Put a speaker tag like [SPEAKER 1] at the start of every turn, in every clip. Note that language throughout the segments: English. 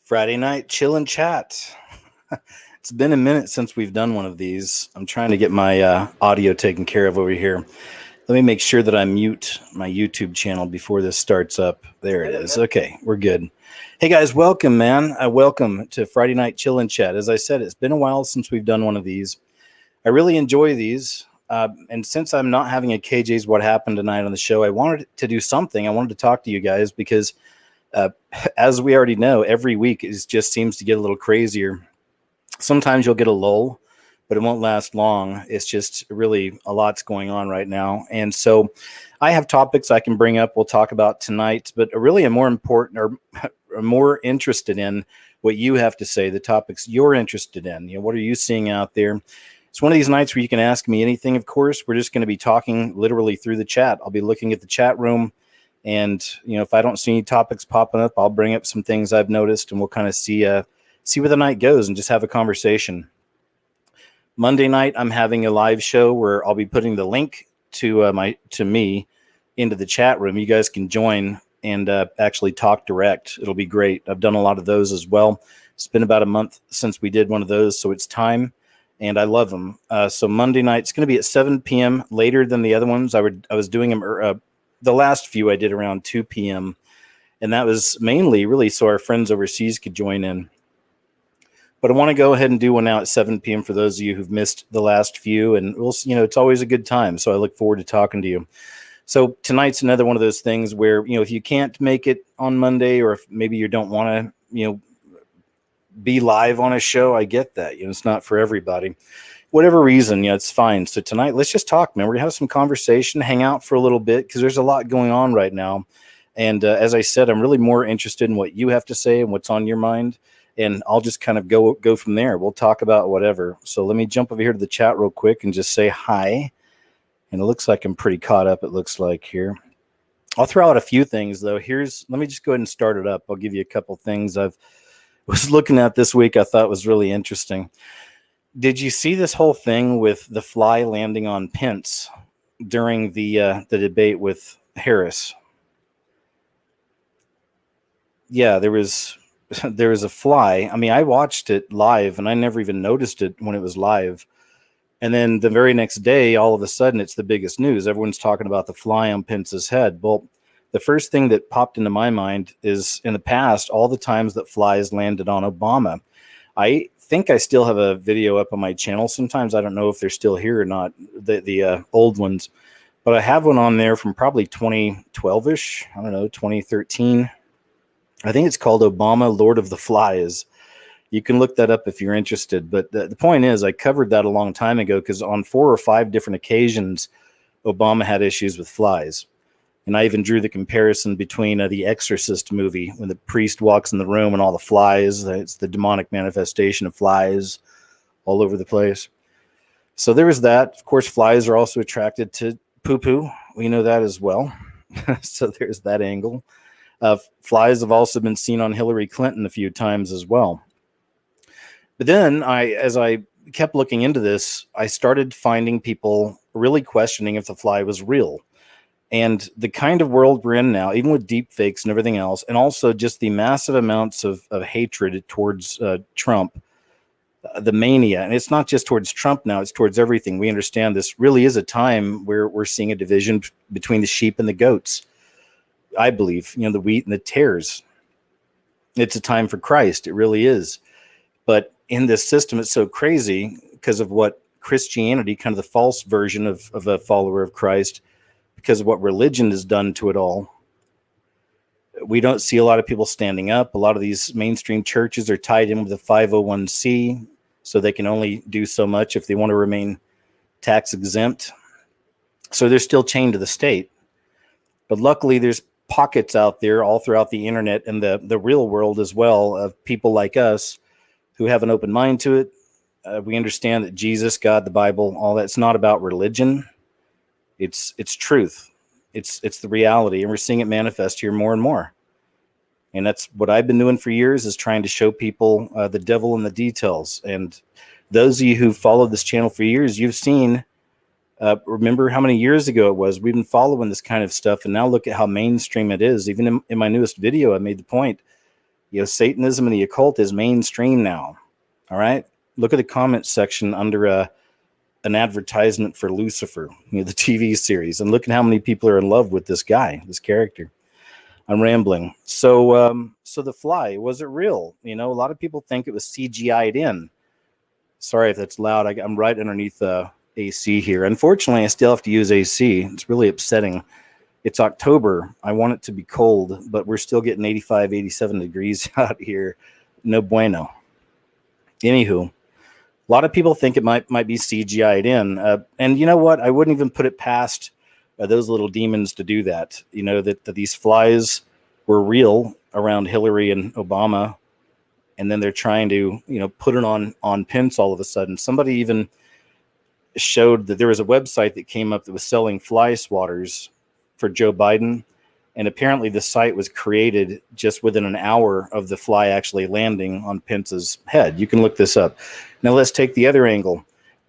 [SPEAKER 1] Friday night chill and chat. It's been a minute since we've done one of these. I'm trying to get my audio taken care of over here. Let me make sure that I mute my YouTube channel before this starts up. There it is. Okay, we're good. Hey guys, welcome, man. Welcome to Friday night chill and chat. As I said, it's been a while since we've done one of these. I really enjoy these. And since I'm not having a KJ's What Happened Tonight on the show, I wanted to do something. I wanted to talk to you guys because as we already know, every week just seems to get a little crazier. Sometimes you'll get a lull, but it won't last long. It's just really a lot's going on right now. And so I have topics I can bring up, we'll talk about tonight, but really I'm more important or more interested in what you have to say, the topics you're interested in. You know, what are you seeing out there? It's one of these nights where you can ask me anything, of course. We're just going to be talking literally through the chat. I'll be looking at the chat room. And, you know, if I don't see any topics popping up, I'll bring up some things I've noticed and we'll kind of see where the night goes and just have a conversation. Monday night, I'm having a live show where I'll be putting the link to me into the chat room. You guys can join and actually talk direct. It'll be great. I've done a lot of those as well. It's been about a month since we did one of those, so it's time, and I love them. So Monday night, it's going to be at 7 p.m. later than the other ones. I was doing them. The last few I did around 2 p.m. And that was mainly really so our friends overseas could join in. But I want to go ahead and do one now at 7 p.m. for those of you who've missed the last few. And we'll, you know, it's always a good time. So I look forward to talking to you. So tonight's another one of those things where, you know, if you can't make it on Monday, or if maybe you don't want to, you know, be live on a show, I get that. You know, it's not for everybody. Whatever reason, you know, it's fine. So tonight, let's just talk, man. We're going to have some conversation, hang out for a little bit, because there's a lot going on right now. And as I said, I'm really more interested in what you have to say and what's on your mind. And I'll just kind of go from there. We'll talk about whatever. So let me jump over here to the chat real quick and just say hi. And it looks like I'm pretty caught up, it looks like here. I'll throw out a few things, though. Let me just go ahead and start it up. I'll give you a couple things I was looking at this week I thought was really interesting. Did you see this whole thing with the fly landing on Pence during the debate with Harris? Yeah, there was a fly. I mean, I watched it live, and I never even noticed it when it was live. And then the very next day, all of a sudden, it's the biggest news. Everyone's talking about the fly on Pence's head. Well, the first thing that popped into my mind is, in the past, all the times that flies landed on Obama. I think I still have a video up on my channel. Sometimes I don't know if they're still here or not, the old ones. But I have one on there from probably 2012-ish. I don't know, 2013. I think it's called Obama, Lord of the Flies. You can look that up if you're interested. But the point is, I covered that a long time ago because on 4 or 5 different occasions, Obama had issues with flies. And I even drew the comparison between the Exorcist movie, when the priest walks in the room and all the flies, it's the demonic manifestation of flies all over the place. So there was that. Of course, flies are also attracted to poo-poo. We know that as well. So there's that angle. Flies have also been seen on Hillary Clinton a few times as well. But then, as I kept looking into this, I started finding people really questioning if the fly was real. And the kind of world we're in now, even with deep fakes and everything else, and also just the massive amounts of hatred towards Trump, the mania, and it's not just towards Trump now, it's towards everything. We understand this really is a time where we're seeing a division between the sheep and the goats. I believe, you know, the wheat and the tares. It's a time for Christ. It really is. But in this system, it's so crazy because of what Christianity, kind of the false version of a follower of Christ, because of what religion has done to it all. We don't see a lot of people standing up. A lot of these mainstream churches are tied in with the 501c, so they can only do so much if they want to remain tax exempt. So they're still chained to the state. But luckily, there's pockets out there all throughout the internet and the real world as well of people like us who have an open mind to it. We understand that Jesus, God, the Bible, all that's not about religion. It's truth. It's the reality, and we're seeing it manifest here more and more. And that's what I've been doing for years, is trying to show people the devil in the details. And those of you who followed this channel for years, you've seen, remember how many years ago it was. We've been following this kind of stuff, and now look at how mainstream it is. Even in my newest video, I made the point Satanism and the occult is mainstream now. All right. Look at the comment section under an advertisement for Lucifer, the TV series, and look at how many people are in love with this guy, this character. I'm rambling. So the fly, was it real? A lot of people think it was CGI'd in. Sorry if that's loud. I'm right underneath AC here. Unfortunately, I still have to use AC. It's really upsetting. It's October. I want it to be cold, but we're still getting 85, 87 degrees out here. No bueno. Anywho, a lot of people think it might be CGI'd in. And you know what? I wouldn't even put it past those little demons to do that. That these flies were real around Hillary and Obama. And then they're trying to, put it on Pence all of a sudden. Somebody even showed that there was a website that came up that was selling fly swatters for Joe Biden. And apparently the site was created just within an hour of the fly actually landing on Pence's head. You can look this up. Now let's take the other angle.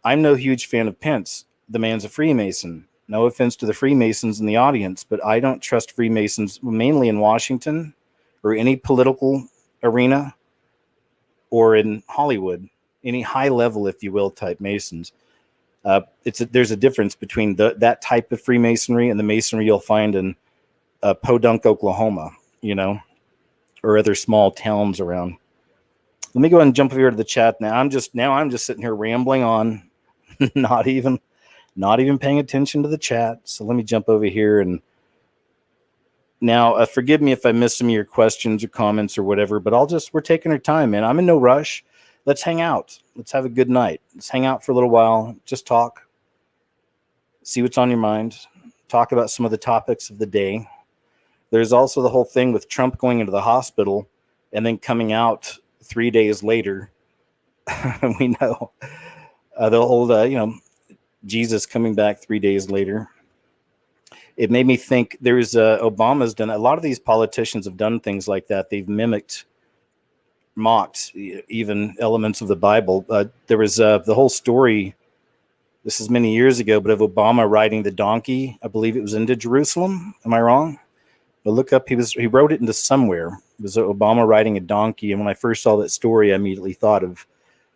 [SPEAKER 1] I'm no huge fan of Pence. The man's a Freemason. No offense to the Freemasons in the audience, but I don't trust Freemasons, mainly in Washington or any political arena or in Hollywood, any high level, if you will, type Masons. There's a difference between that type of Freemasonry and the Masonry you'll find in Podunk, Oklahoma, or other small towns around. Let me go ahead and jump over here to the chat now. I'm just sitting here rambling on, not even paying attention to the chat. So let me jump over here and now forgive me if I miss some of your questions or comments or whatever, but we're taking our time, man. I'm in no rush. Let's hang out. Let's have a good night. Let's hang out for a little while. Just talk. See what's on your mind. Talk about some of the topics of the day. There's also the whole thing with Trump going into the hospital and then coming out 3 days later. We know the whole, Jesus coming back 3 days later. It made me think Obama's done, a lot of these politicians have done things like that. They've mocked even elements of the Bible. There was the whole story, this is many years ago, but of Obama riding the donkey. I believe it was into Jerusalem. Am I wrong? But look up, he wrote it into somewhere. It was Obama riding a donkey. And when I first saw that story, I immediately thought of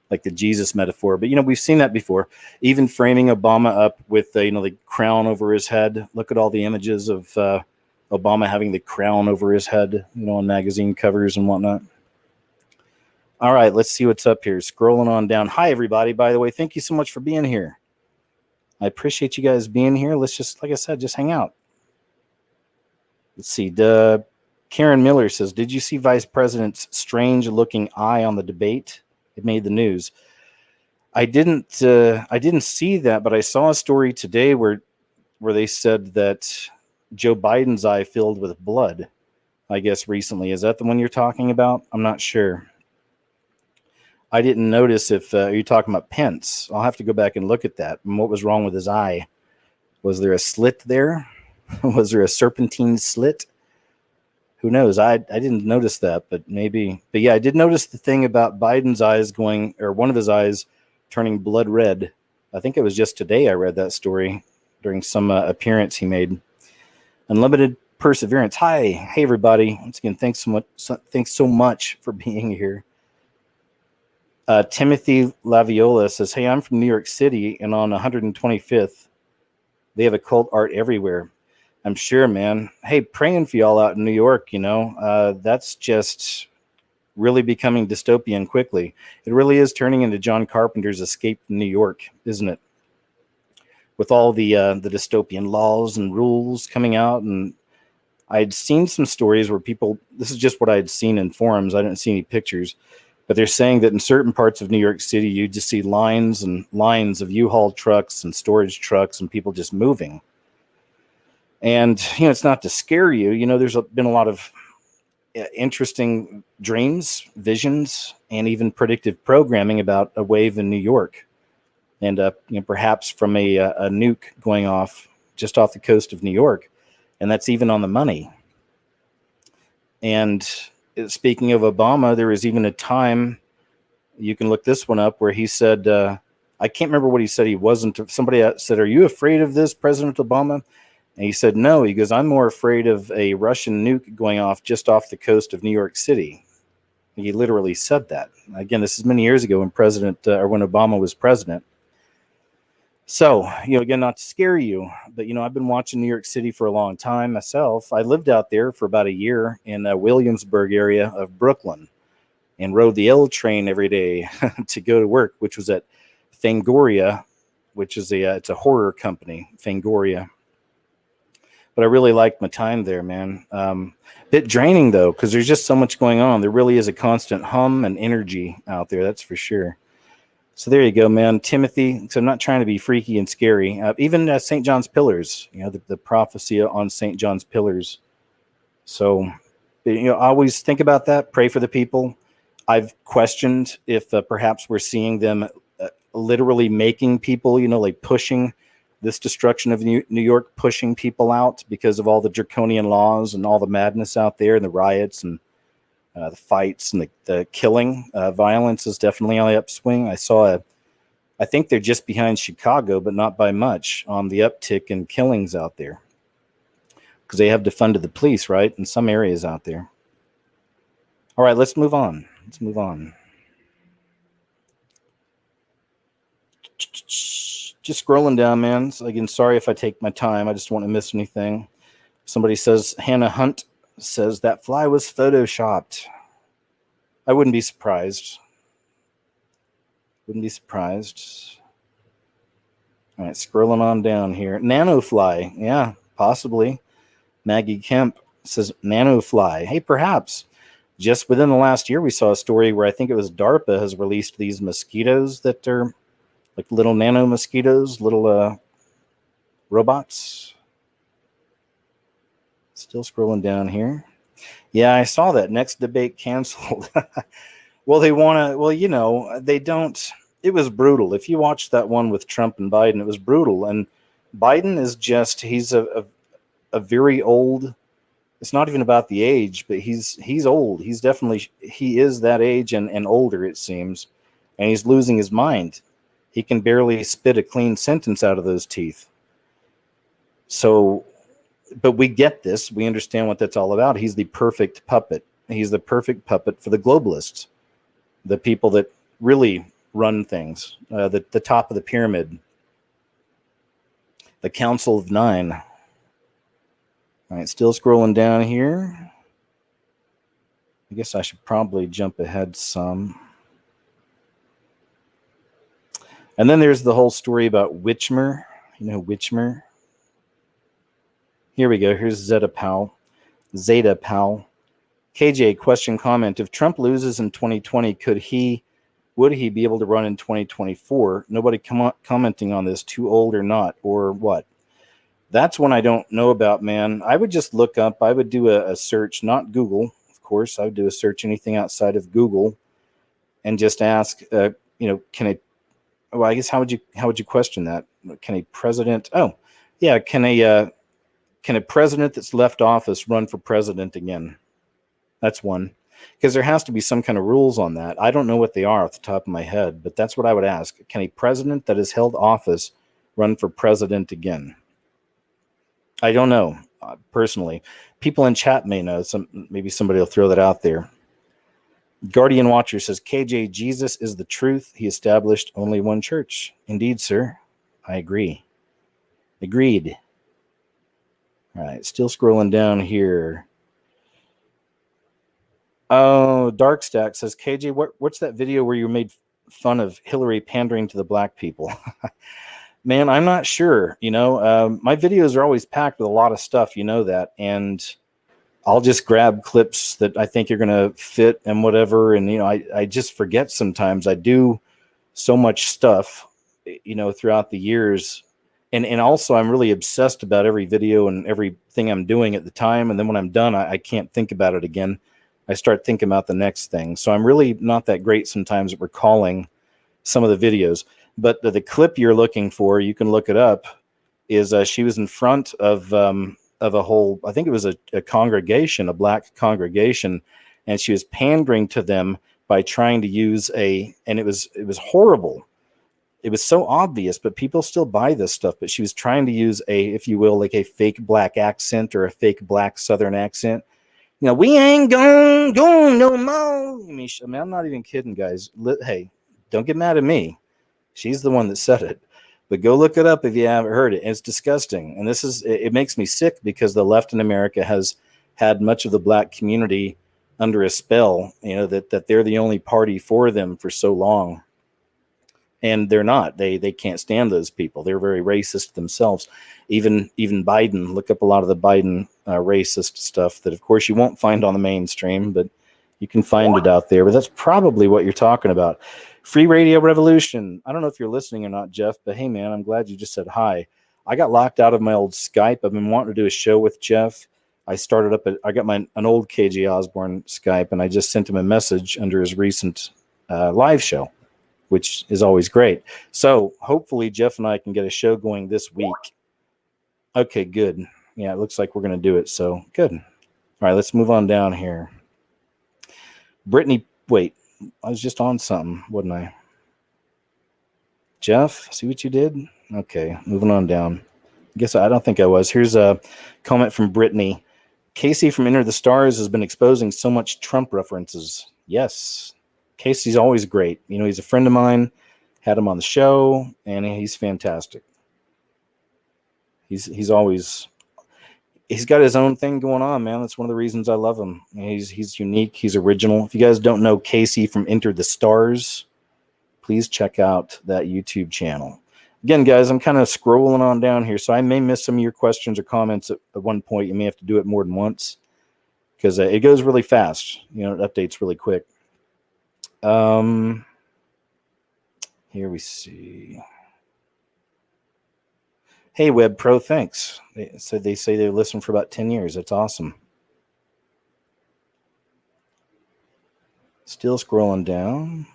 [SPEAKER 1] like the Jesus metaphor. But, we've seen that before. Even framing Obama up with, the crown over his head. Look at all the images of Obama having the crown over his head, on magazine covers and whatnot. All right, let's see what's up here. Scrolling on down. Hi, everybody. By the way, thank you so much for being here. I appreciate you guys being here. Let's just, like I said, just hang out. Let's see. Karen Miller says, did you see Vice President's strange-looking eye on the debate? It made the news. I didn't see that, but I saw a story today where they said that Joe Biden's eye filled with blood, I guess recently. Is that the one you're talking about? I'm not sure. I didn't notice if you're talking about Pence. I'll have to go back and look at that. And what was wrong with his eye? Was there a slit there? Was there a serpentine slit? Who knows? I didn't notice that, but maybe. But yeah, I did notice the thing about Biden's eyes going, or one of his eyes turning blood red. I think it was just today I read that story during some appearance he made. Unlimited Perseverance. Hi. Hey, everybody. Once again, thanks so much for being here. Timothy Laviola says, hey, I'm from New York City, and on 125th, they have occult art everywhere. I'm sure, man. Hey, praying for y'all out in New York, that's just really becoming dystopian quickly. It really is turning into John Carpenter's Escape from New York, isn't it? With all the dystopian laws and rules coming out. And I'd seen some stories where people, this is just what I'd seen in forums. I didn't see any pictures. But they're saying that in certain parts of New York City, you just see lines and lines of U-Haul trucks and storage trucks and people just moving. And, it's not to scare you. There's been a lot of interesting dreams, visions, and even predictive programming about a wave in New York. And, perhaps from a nuke going off just off the coast of New York. And that's even on the money. And speaking of Obama, there was even a time, you can look this one up, where he said, I can't remember what he said. He wasn't. Somebody said, are you afraid of this, President Obama? And he said, no. He goes, I'm more afraid of a Russian nuke going off just off the coast of New York City. He literally said that. Again, this is many years ago when when Obama was president. So, again, not to scare you, but, I've been watching New York City for a long time myself. I lived out there for about a year in the Williamsburg area of Brooklyn and rode the L train every day to go to work, which was at Fangoria, which is it's a horror company, Fangoria. But I really liked my time there, man. Bit draining, though, because there's just so much going on. There really is a constant hum and energy out there, that's for sure. So there you go, man. Timothy, so I'm not trying to be freaky and scary. Even St. John's Pillars, the prophecy on St. John's Pillars. So, always think about that. Pray for the people. I've questioned if perhaps we're seeing them literally making people, like pushing this destruction of New York, pushing people out because of all the draconian laws and all the madness out there and the riots and the fights and the killing. Violence is definitely on the upswing. I think they're just behind Chicago, but not by much, on the uptick in killings out there. Because they have defunded the police, right, in some areas out there. All right, let's move on. Just scrolling down, man. So again, sorry if I take my time. I just don't want to miss anything. Somebody says, Hannah Hunt says that fly was photoshopped. I wouldn't be surprised. All right, scrolling on down here. Nanofly. Yeah, possibly. Maggie Kemp says nanofly. Hey, perhaps. Just within the last year, we saw a story where I think it was DARPA has released these mosquitoes that are like little nano mosquitoes, little robots. Still scrolling down here. Yeah, I saw that. Next debate canceled. Well, they want to, they don't. It was brutal. If you watched that one with Trump and Biden, it was brutal. And Biden is he's a very old, it's not even about the age, but he's old. He is that age and older, it seems. And he's losing his mind. He can barely spit a clean sentence out of those teeth. So, but we get this. We understand what that's all about. He's the perfect puppet. He's the perfect puppet for the globalists, the people that really run things, the top of the pyramid, the Council of Nine. All right, still scrolling down here. I guess I should probably jump ahead some. And then there's the whole story about Witchmer. Witchmer. Here we go. Here's Zeta Powell. KJ, question, comment. If Trump loses in 2020, would he be able to run in 2024? Nobody commenting on this, too old or not, or what? That's one I don't know about, man. I would just look up. I would do a search, not Google, of course. I would do a search, anything outside of Google, and just ask, can a, well, I guess how would you question that? Can a president? Oh, yeah. Can a president that's left office run for president again? That's one. Because there has to be some kind of rules on that. I don't know what they are off the top of my head, but that's what I would ask. Can a president that has held office run for president again? I don't know, personally. People in chat may know. Maybe somebody will throw that out there. Guardian Watcher says, KJ, Jesus is the truth. He established only one church. Indeed, sir. I agree. Agreed. All right, still scrolling down here. Oh, Darkstack says, KJ, what's that video where you made fun of Hillary pandering to the black people? Man, I'm not sure. My videos are always packed with a lot of stuff, that, and I'll just grab clips that I think are going to fit and whatever. And, I just forget sometimes. I do so much stuff, throughout the years. And also I'm really obsessed about every video and everything I'm doing at the time. And then when I'm done, I can't think about it again. I start thinking about the next thing. So I'm really not that great sometimes at recalling some of the videos. But the clip you're looking for, you can look it up, is she was in front of a whole, I think it was a congregation, a black congregation, and she was pandering to them by trying to use and it was horrible. It was so obvious, but people still buy this stuff. But she was trying to use if you will, like a fake black accent or a fake black Southern accent We ain't going no more. I mean, I'm not even kidding, guys. Hey, don't get mad at me. She's the one that said it. But go look it up if you haven't heard it. It's disgusting. And it makes me sick because the left in America has had much of the black community under a spell, that they're the only party for them for so long. And they're not. They can't stand those people. They're very racist themselves. Even Biden, look up a lot of the Biden racist stuff that, of course, you won't find on the mainstream, but you can find it out there. But that's probably what you're talking about. Free Radio Revolution. I don't know if you're listening or not, Jeff, but hey, man, I'm glad you just said hi. I got locked out of my old Skype. I've been wanting to do a show with Jeff. I started up, I got an old KJ Osborne Skype, and I just sent him a message under his recent live show, which is always great. So hopefully Jeff and I can get a show going this week. Okay, good. Yeah, it looks like we're going to do it. So good. All right, let's move on down here. Brittany, wait, I was just on something, wasn't I? Jeff, see what you did? Okay, moving on down. I don't think I was. Here's a comment from Brittany. Casey from Enter the Stars has been exposing so much Trump references. Yes. Casey's always great. He's a friend of mine, had him on the show, and he's fantastic. He's got his own thing going on, man. That's one of the reasons I love him. He's unique. He's original. If you guys don't know Casey from Enter the Stars, please check out that YouTube channel. Again, guys, I'm kind of scrolling on down here, so I may miss some of your questions or comments at one point. You may have to do it more than once because it goes really fast. It updates really quick. Here we see. Hey, Web Pro, thanks. They say they listened for about 10 years. That's awesome. Still scrolling down.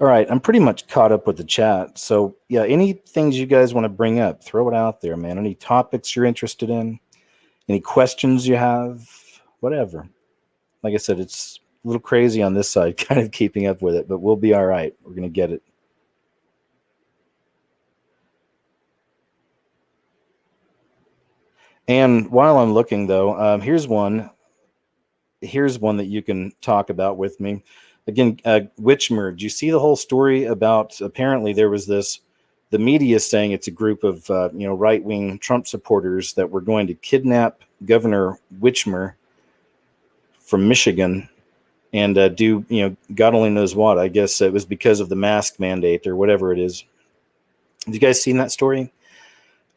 [SPEAKER 1] All right, I'm pretty much caught up with the chat. So, yeah, any things you guys want to bring up, throw it out there, man. Any topics you're interested in? Any questions you have? Whatever. Like I said, it's a little crazy on this side, kind of keeping up with it, but we'll be all right. We're going to get it. And while I'm looking, though, here's one that you can talk about with me. Again, Witchmer, do you see the whole story about apparently there was the media saying it's a group of, right-wing Trump supporters that were going to kidnap Governor Witchmer from Michigan and do, God only knows what. I guess it was because of the mask mandate or whatever it is. Have you guys seen that story?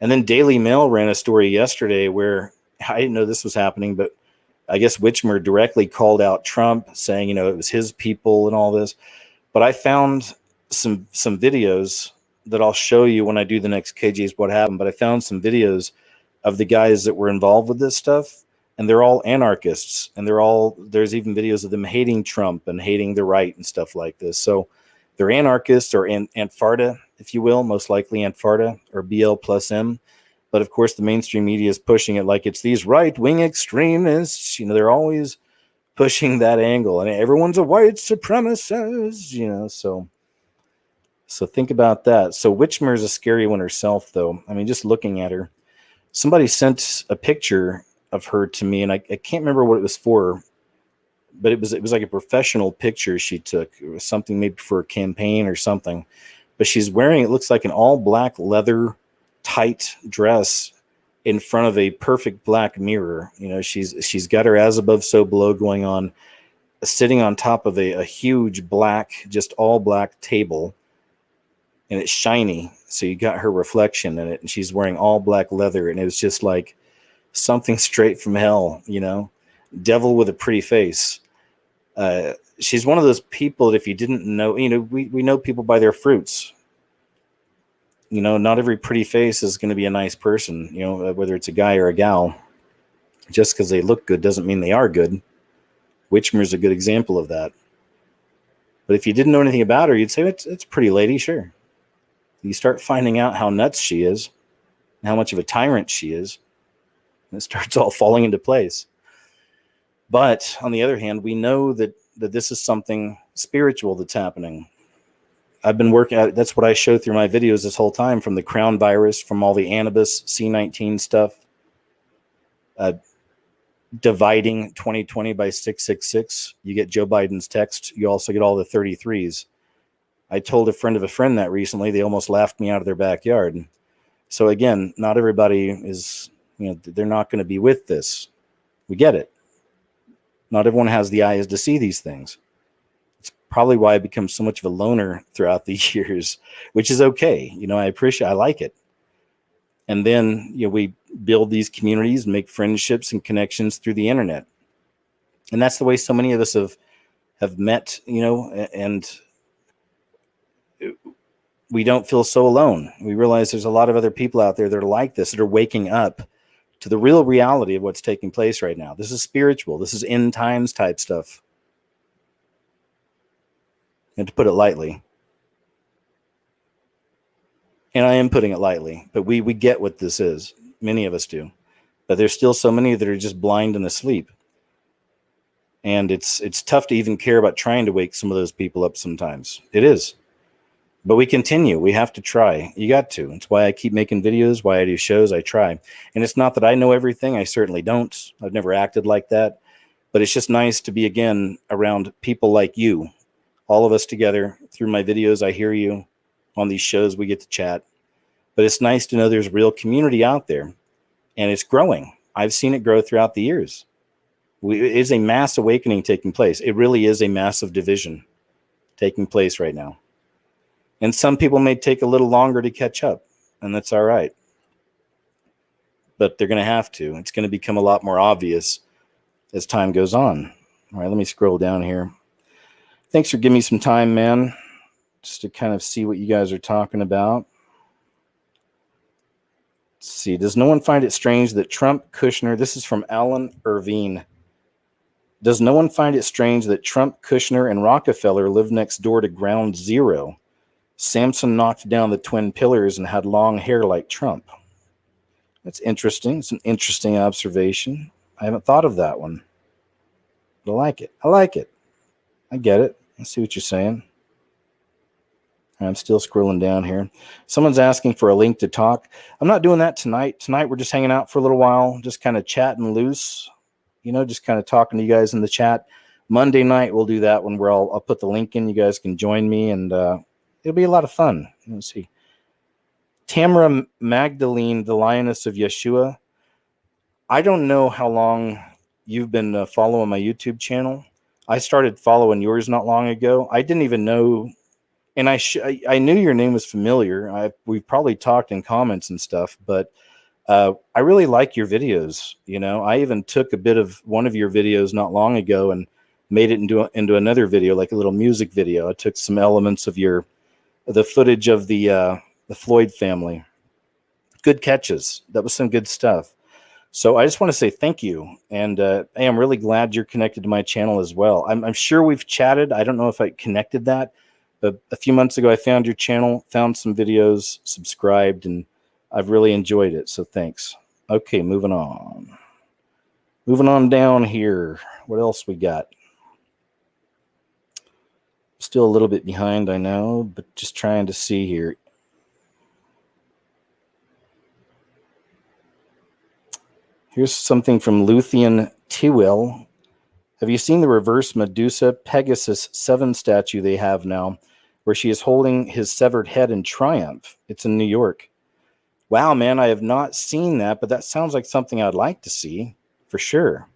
[SPEAKER 1] And then Daily Mail ran a story yesterday where I didn't know this was happening, but I guess Witchmer directly called out Trump saying, it was his people and all this. But I found some videos that I'll show you when I do the next KJ's What Happened. But I found some videos of the guys that were involved with this stuff, and they're all anarchists. And there's even videos of them hating Trump and hating the right and stuff like this. So they're anarchists or Antifa, if you will, most likely Antifa or BL plus M. But of course, the mainstream media is pushing it like it's these right-wing extremists. They're always pushing that angle, and everyone's a white supremacist. So think about that. So Witchmer is a scary one herself, though. I mean, just looking at her, somebody sent a picture of her to me, and I can't remember what it was for, but it was like a professional picture she took. It was something maybe for a campaign or something. But she's wearing, it looks like an all black leather tight dress in front of a perfect black mirror. She's got her as above so below going on, sitting on top of a huge black, just all black table, and it's shiny, so you got her reflection in it, and she's wearing all black leather, and it was just like something straight from hell, devil with a pretty face. She's one of those people that if you didn't know, we know people by their fruits. Not every pretty face is going to be a nice person, whether it's a guy or a gal. Just because they look good doesn't mean they are good. Witchmer's a good example of that. But if you didn't know anything about her, you'd say, it's a pretty lady, sure. You start finding out how nuts she is, and how much of a tyrant she is, and it starts all falling into place. But on the other hand, we know that this is something spiritual that's happening. I've been working at, that's what I show through my videos this whole time, from the crown virus, from all the Anubis C19 stuff. dividing 2020 by 666. You get Joe Biden's text. You also get all the 33s. I told a friend of a friend that recently. They almost laughed me out of their backyard. So again, not everybody is, they're not going to be with this. We get it. Not everyone has the eyes to see these things. It's probably why I become so much of a loner throughout the years, which is okay. I like it. And then, we build these communities, make friendships and connections through the internet. And that's the way so many of us have met, and we don't feel so alone. We realize there's a lot of other people out there that are like this, that are waking up to the real reality of what's taking place right now. This is spiritual. This is end times type stuff. And to put it lightly. And I am putting it lightly, but we get what this is. Many of us do. But there's still so many that are just blind and asleep. And it's tough to even care about trying to wake some of those people up sometimes. It is. But we continue. We have to try. You got to. It's why I keep making videos, why I do shows. I try. And it's not that I know everything. I certainly don't. I've never acted like that. But it's just nice to be, again, around people like you. All of us together. Through my videos, I hear you. On these shows, we get to chat. But it's nice to know there's a real community out there. And it's growing. I've seen it grow throughout the years. It is a mass awakening taking place. It really is a massive division taking place right now. And some people may take a little longer to catch up, and that's all right. But they're going to have to. It's going to become a lot more obvious as time goes on. All right, let me scroll down here. Thanks for giving me some time, man, just to kind of see what you guys are talking about. Let's see. Does no one find it strange that Trump, Kushner, this is from Alan Irvine. Does no one find it strange that Trump, Kushner, and Rockefeller live next door to Ground Zero? Samson knocked down the twin pillars and had long hair like Trump. That's interesting. It's an interesting observation. I haven't thought of that one. But I like it. I get it. I see what you're saying. I'm still scrolling down here. Someone's asking for a link to talk. I'm not doing that tonight. Tonight we're just hanging out for a little while, just kind of chatting loose, just kind of talking to you guys in the chat. Monday night we'll do that one where I'll put the link in. You guys can join me, and it'll be a lot of fun. Let's see. Tamara Magdalene, the Lioness of Yeshua. I don't know how long you've been following my YouTube channel. I started following yours not long ago. I didn't even know, and I knew your name was familiar. We've probably talked in comments and stuff, but I really like your videos. I even took a bit of one of your videos not long ago and made it into another video, like a little music video. I took some elements of the footage of the Floyd family. Good catches. That was some good stuff. So I just want to say thank you. And I am really glad you're connected to my channel as well. I'm sure we've chatted. I don't know if I connected that. But a few months ago, I found your channel, found some videos, subscribed, and I've really enjoyed it. So thanks. Okay, moving on. Moving on down here. What else we got? Still a little bit behind, I know, but just trying to see here. Here's something from Luthien Tiwil. Have you seen the reverse Medusa Pegasus 7 statue they have now, where she is holding his severed head in triumph? It's in New York. Wow, man, I have not seen that, but that sounds like something I'd like to see, for sure.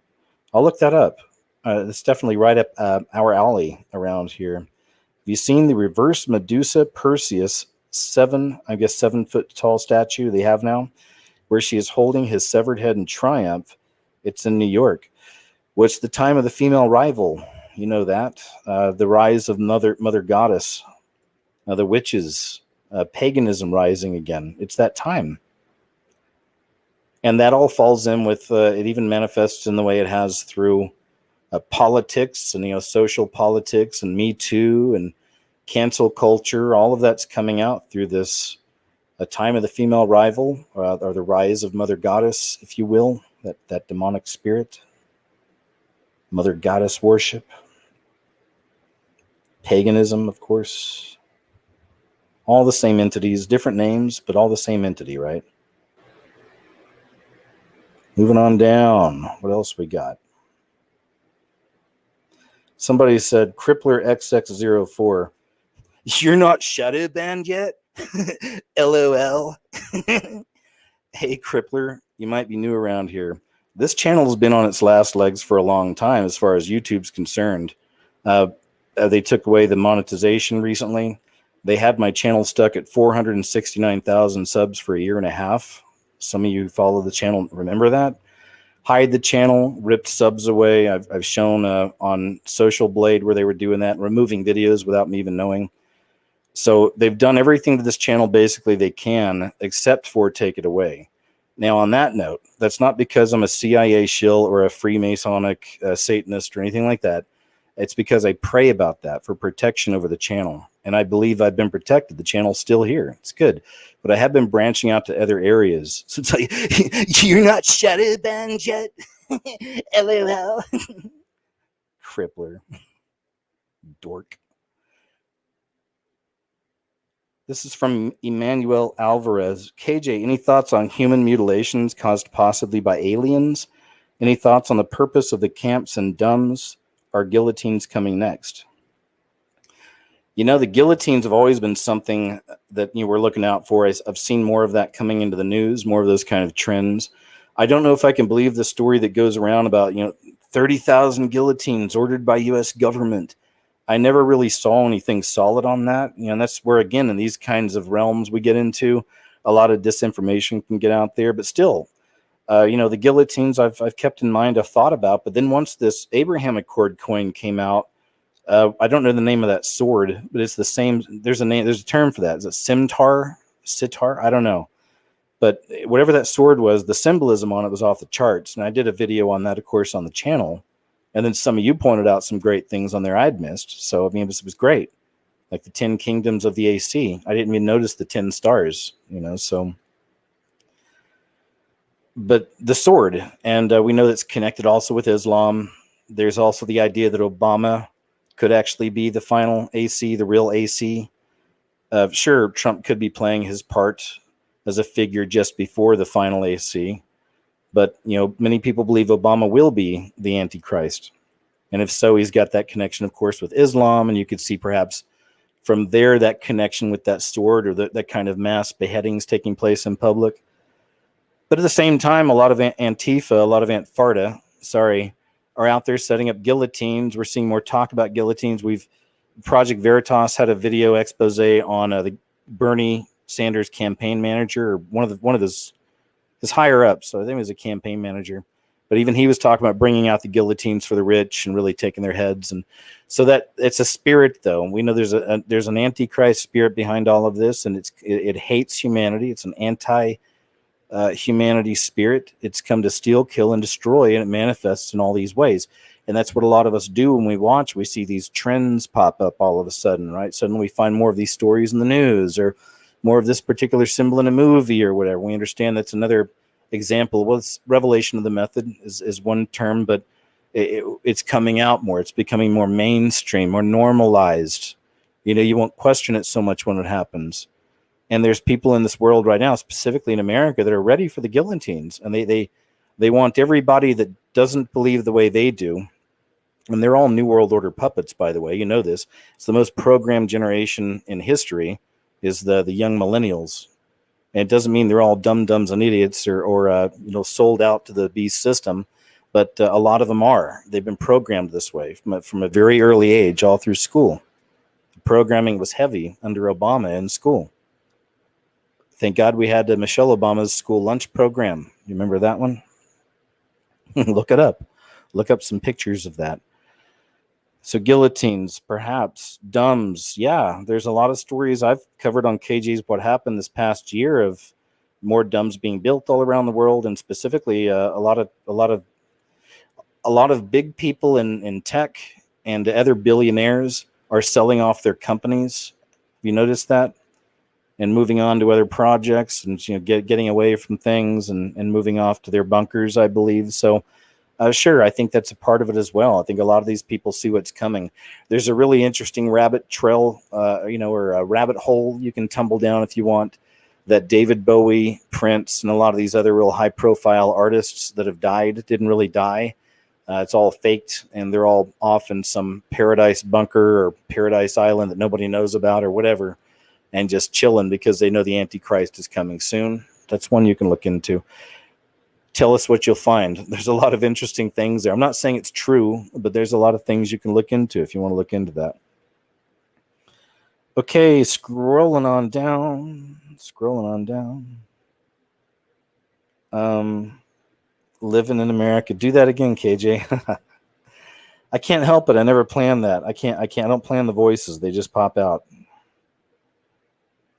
[SPEAKER 1] I'll look that up. It's definitely right up our alley around here. Have you seen the reverse Medusa Perseus 7-foot tall statue they have now, where she is holding his severed head in triumph? It's in New York. What's the time of the female rival? You know that. The rise of Mother Goddess, the witches, paganism rising again. It's that time. And that all falls in with, it even manifests in the way it has through politics and, social politics and Me Too and cancel culture. All of that's coming out through this a time of the female rival, or the rise of Mother Goddess, if you will, that demonic spirit. Mother Goddess worship. Paganism, of course. All the same entities, different names, but all the same entity, right? Moving on down. What else we got? Somebody said Crippler XX04. You're not shadow banned yet? LOL. Hey, Crippler, you might be new around here. This channel's been on its last legs for a long time as far as YouTube's concerned. They took away the monetization recently. They had my channel stuck at 469,000 subs for a year and a half. Some of you who follow the channel remember that. Hide the channel, ripped subs away. I've shown on Social Blade where they were doing that, removing videos without me even knowing. So they've done everything to this channel basically they can, except for take it away. Now, on that note, that's not because I'm a CIA shill or a Freemasonic Satanist or anything like that. It's because I pray about that for protection over the channel. And I believe I've been protected. The channel's still here. It's good. But I have been branching out to other areas. So it's like, you're not shadow banned yet? LOL. Crippler. Dork. This is from Emmanuel Alvarez. KJ, any thoughts on human mutilations caused possibly by aliens? Any thoughts on the purpose of the camps and dumbs? Are guillotines coming next? You know, the guillotines have always been something that we're looking out for. I've seen more of that coming into the news, more of those kind of trends. I don't know if I can believe the story that goes around about, 30,000 guillotines ordered by U.S. government. I never really saw anything solid on that. And that's where, again, in these kinds of realms we get into, a lot of disinformation can get out there. But still, the guillotines I've kept in mind, I've thought about. But then once this Abraham Accord coin came out, I don't know the name of that sword, but it's the same. There's a term for that. Is it scimitar? Sitar? I don't know. But whatever that sword was, the symbolism on it was off the charts. And I did a video on that, of course, on the channel. And then some of you pointed out some great things on there I'd missed. So, it was great. Like the 10 kingdoms of the AC. I didn't even notice the 10 stars, so. But the sword, and we know that's connected also with Islam. There's also the idea that Obama could actually be the final AC, the real AC. Sure, Trump could be playing his part as a figure just before the final AC. But, many people believe Obama will be the Antichrist. And if so, he's got that connection, of course, with Islam. And you could see perhaps from there that connection with that sword or that kind of mass beheadings taking place in public. But at the same time, a lot of Antifa, a lot of Antfarta, are out there setting up guillotines. We're seeing more talk about guillotines. Project Veritas had a video expose on the Bernie Sanders campaign manager, or one of his higher ups. So I think it was a campaign manager. But even he was talking about bringing out the guillotines for the rich and really taking their heads. And so that it's a spirit, though. We know there's an Antichrist spirit behind all of this, and it hates humanity. It's an anti-humanity spirit. It's come to steal, kill, and destroy, and it manifests in all these ways. And that's what a lot of us do when we watch. We see these trends pop up all of a sudden, right? Suddenly we find more of these stories in the news, or more of this particular symbol in a movie or whatever. We understand that's another example. Well, it's revelation of the method is one term, but it's coming out more. It's becoming more mainstream, more normalized. You won't question it so much when it happens. And there's people in this world right now, specifically in America, that are ready for the guillotines. And they want everybody that doesn't believe the way they do. And they're all New World Order puppets, by the way. You know this. It's the most programmed generation in history is the young millennials. And it doesn't mean they're all dum-dums and idiots or sold out to the beast system, but a lot of them are. They've been programmed this way from a very early age, all through school. The programming was heavy under Obama in school. Thank God we had Michelle Obama's school lunch program. You remember that one? Look it up. Look up some pictures of that. So guillotines, perhaps, dumbs. Yeah, there's a lot of stories I've covered on KG's What Happened this past year of more dumbs being built all around the world, and specifically a lot of big people in tech and other billionaires are selling off their companies. Have you noticed that? And moving on to other projects and getting away from things and moving off to their bunkers, I believe. So sure, I think that's a part of it as well. I think a lot of these people see what's coming. There's a really interesting rabbit trail, or a rabbit hole you can tumble down if you want, that David Bowie Prince and a lot of these other real high-profile artists that have died didn't really die. It's all faked, and they're all off in some paradise bunker or paradise island that nobody knows about or whatever, and just chilling because they know the Antichrist is coming soon. That's one you can look into. Tell us what you'll find. There's a lot of interesting things there. I'm not saying it's true, but there's a lot of things you can look into if you want to look into that. Okay, scrolling on down. Living in America. Do that again, KJ. I can't help it. I never plan that. I don't plan the voices. They just pop out.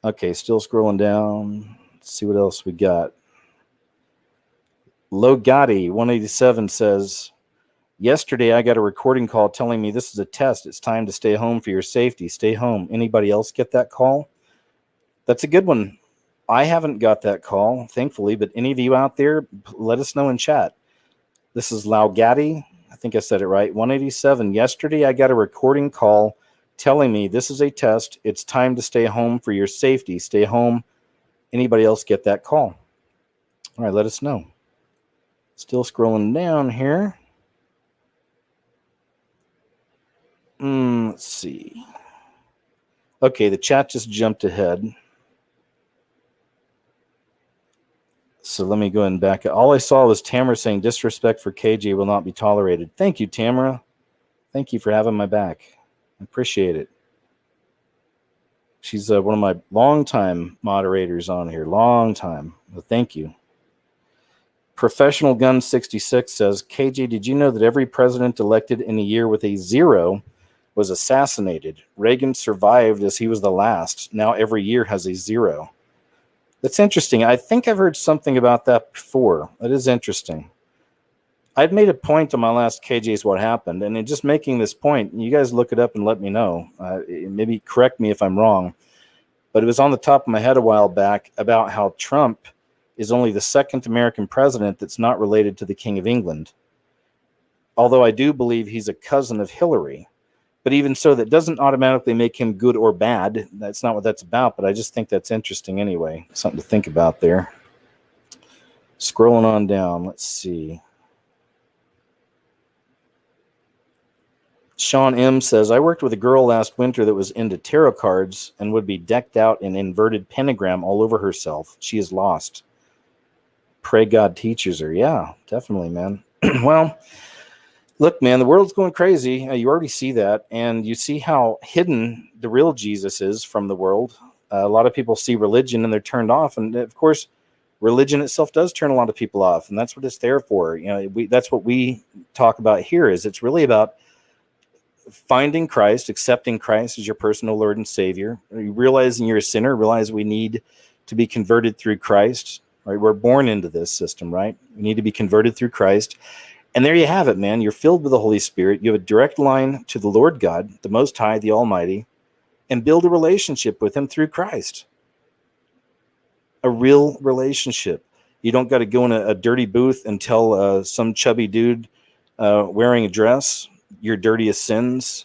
[SPEAKER 1] Okay, still scrolling down. Let's see what else we got. Logatti 187 says, yesterday I got a recording call telling me this is a test. It's time to stay home for your safety. Stay home. Anybody else get that call? That's a good one. I haven't got that call, thankfully, but any of you out there, let us know in chat. This is Laugatti. I think I said it right. 187. Yesterday, I got a recording call telling me this is a test. It's time to stay home for your safety. Stay home. Anybody else get that call? All right, let us know. Still scrolling down here. Let's see. Okay, the chat just jumped ahead. So let me go and back. All I saw was Tamara saying disrespect for KJ will not be tolerated. Thank you, Tamara. Thank you for having my back. I appreciate it. She's one of my longtime moderators on here. Long time. Well, thank you. Professional Gun 66 says, KJ, did you know that every president elected in a year with a 0 was assassinated? Reagan survived as he was the last. Now every year has a 0. That's interesting. I think I've heard something about that before. That is interesting. I'd made a point on my last KJ's What Happened, and in just making this point, you guys look it up and let me know. Maybe correct me if I'm wrong, but it was on the top of my head a while back about how Trump is only the second American president that's not related to the King of England. Although I do believe he's a cousin of Hillary. But even so, that doesn't automatically make him good or bad. That's not what that's about, but I just think that's interesting anyway. Something to think about there. Scrolling on down, let's see. Sean M. says, I worked with a girl last winter that was into tarot cards and would be decked out in inverted pentagram all over herself. She is lost. Pray God teaches her. Yeah, definitely, man. Well, look, man, the world's going crazy. You already see that. And you see how hidden the real Jesus is from the world. A lot of people see religion and they're turned off. And of course, religion itself does turn a lot of people off. And that's what it's there for. You know, that's what we talk about here is it's really about finding Christ, accepting Christ as your personal Lord and Savior. Realizing you're a sinner, realize we need to be converted through Christ. Right? We're born into this system, right? We need to be converted through Christ. And there you have it, man. You're filled with the Holy Spirit. You have a direct line to the Lord God, the Most High, the Almighty, and build a relationship with Him through Christ. A real relationship. You don't got to go in a dirty booth and tell some chubby dude wearing a dress your dirtiest sins.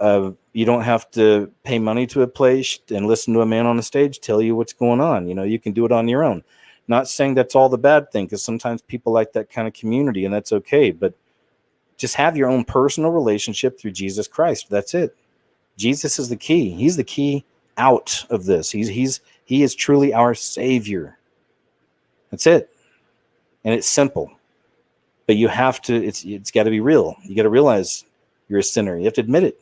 [SPEAKER 1] You don't have to pay money to a place and listen to a man on the stage tell you what's going on. You know, you can do it on your own. Not saying that's all the bad thing, because sometimes people like that kind of community, and that's okay. But just have your own personal relationship through Jesus Christ. That's it. Jesus is the key. He's the key out of this. He is truly our Savior. That's it. And it's simple. But you have to, it's got to be real. You got to realize you're a sinner. You have to admit it.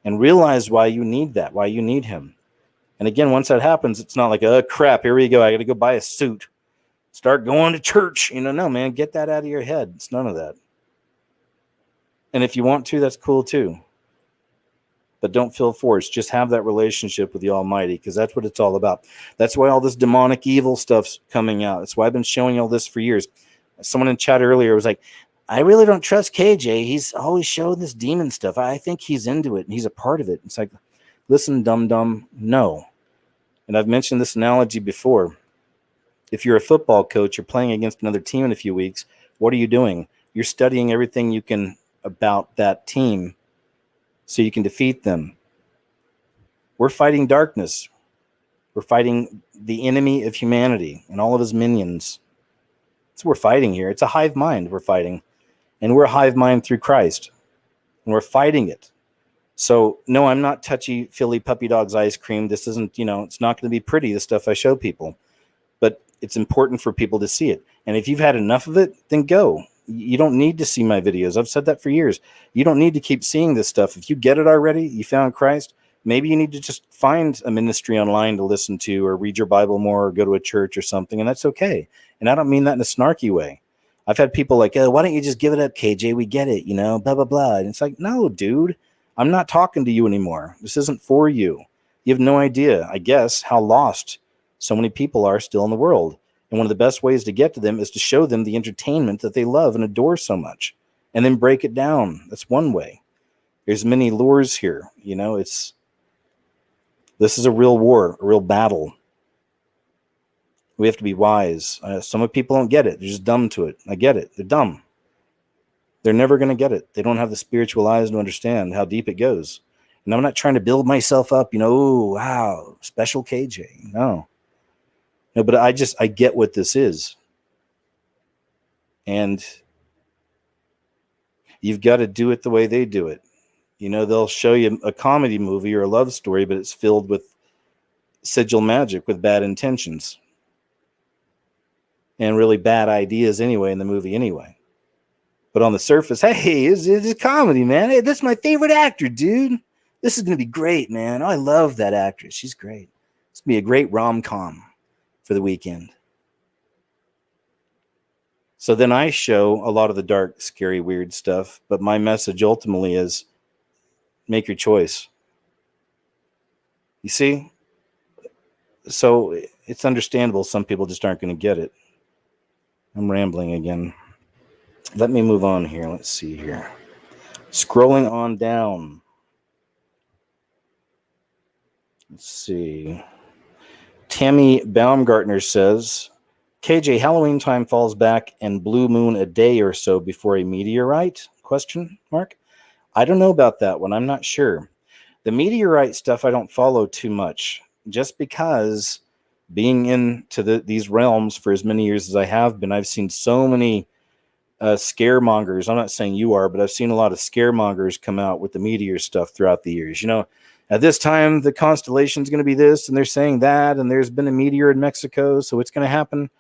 [SPEAKER 1] And realize why you need that, why you need Him. And again, once that happens, it's not like, oh, crap, here we go. I got to go buy a suit. Start going to church. You know, no, man, get that out of your head. It's none of that. And if you want to, that's cool too. But don't feel forced. Just have that relationship with the Almighty, because that's what it's all about. That's why all this demonic evil stuff's coming out. That's why I've been showing all this for years. Someone in chat earlier was like, I really don't trust KJ. He's always showing this demon stuff. I think he's into it and he's a part of it. It's like, listen, dum-dum, no. And I've mentioned this analogy before. If you're a football coach, you're playing against another team in a few weeks, what are you doing? You're studying everything you can about that team so you can defeat them. We're fighting darkness. We're fighting the enemy of humanity and all of his minions. That's what we're fighting here. It's a hive mind we're fighting. And we're a hive mind through Christ. And we're fighting it. So, no, I'm not touchy-feely puppy dog's ice cream. This isn't, it's not going to be pretty, the stuff I show people. But it's important for people to see it. And if you've had enough of it, then go. You don't need to see my videos. I've said that for years. You don't need to keep seeing this stuff. If you get it already, you found Christ, maybe you need to just find a ministry online to listen to or read your Bible more or go to a church or something, and that's okay. And I don't mean that in a snarky way. I've had people like, oh, why don't you just give it up, KJ? We get it, blah, blah, blah. And it's like, no, dude, I'm not talking to you anymore. This isn't for you. You have no idea, I guess, how lost so many people are still in the world. And one of the best ways to get to them is to show them the entertainment that they love and adore so much, and then break it down. That's one way. There's many lures here. This is a real war, a real battle. We have to be wise. Some people don't get it. They're just dumb to it. I get it. They're dumb. They're never going to get it. They don't have the spiritual eyes to understand how deep it goes. And I'm not trying to build myself up, oh, wow, special KJ. No, but I get what this is. And you've got to do it the way they do it. They'll show you a comedy movie or a love story, but it's filled with sigil magic with bad intentions. And really bad ideas anyway in the movie anyway. But on the surface, hey, it's a comedy, man. Hey, that's my favorite actor, dude. This is going to be great, man. Oh, I love that actress. She's great. It's going to be a great rom-com for the weekend. So then I show a lot of the dark, scary, weird stuff. But my message ultimately is make your choice. You see? So it's understandable some people just aren't going to get it. I'm rambling again. Let me move on here. Let's see here. Scrolling on down. Let's see. Tammy Baumgartner says, KJ, Halloween time falls back and blue moon a day or so before a meteorite? ? I don't know about that one. I'm not sure. The meteorite stuff I don't follow too much, just because being into these realms for as many years as I have been, I've seen so many scaremongers. I'm not saying you are, but I've seen a lot of scaremongers come out with the meteor stuff throughout the years. At this time, the constellation is going to be this, and they're saying that, and there's been a meteor in Mexico, so it's going to happen.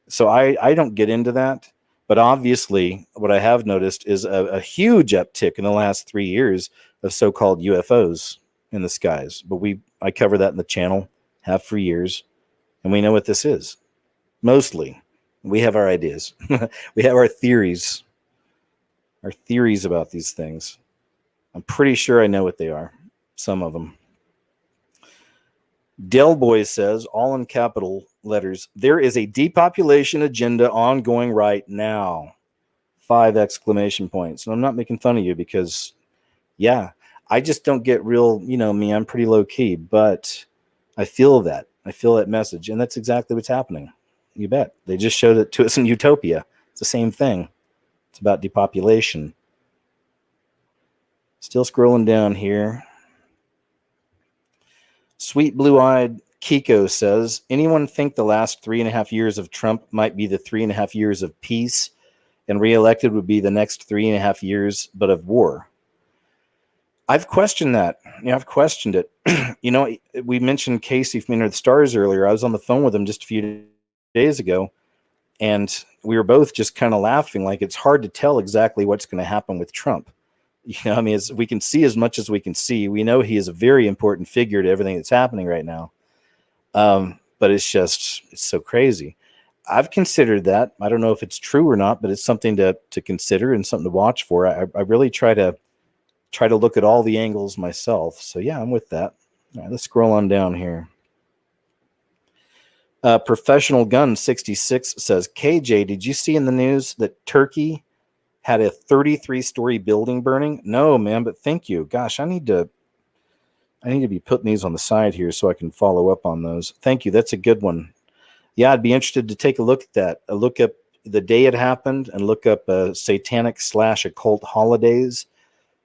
[SPEAKER 1] So I don't get into that. But obviously, what I have noticed is a huge uptick in the last 3 years of so-called UFOs in the skies. But I cover that in the channel, have for years. And we know what this is. Mostly. We have our ideas. We have our theories. Our theories about these things. I'm pretty sure I know what they are. Some of them. Del Boy says, all in capital letters, there is a depopulation agenda ongoing right now. 5 exclamation points. And I'm not making fun of you because, yeah, I just don't get real, me, I'm pretty low key, but I feel that. I feel that message, and that's exactly what's happening. You bet. They just showed it to us in Utopia. It's the same thing. It's about depopulation. Still scrolling down here. Sweet blue-eyed Kiko says, anyone think the last 3.5 years of Trump might be the 3.5 years of peace, and reelected would be the next 3.5 years, but of war? I've questioned that. I've questioned it. We mentioned Casey from Inner the Stars earlier. I was on the phone with him just a few days ago, and we were both just kind of laughing. Like, it's hard to tell exactly what's going to happen with Trump. As we can see as much as we can see. We know he is a very important figure to everything that's happening right now. But it's so crazy. I've considered that. I don't know if it's true or not, but it's something to consider and something to watch for. I really try to look at all the angles myself. So yeah, I'm with that. All right, let's scroll on down here. Professional Gun 66 says, KJ, did you see in the news that Turkey had a 33-story building burning? No, man, but thank you. Gosh, I need to be putting these on the side here so I can follow up on those. Thank you. That's a good one. Yeah, I'd be interested to take a look at that. Look up the day it happened and look up satanic/occult holidays.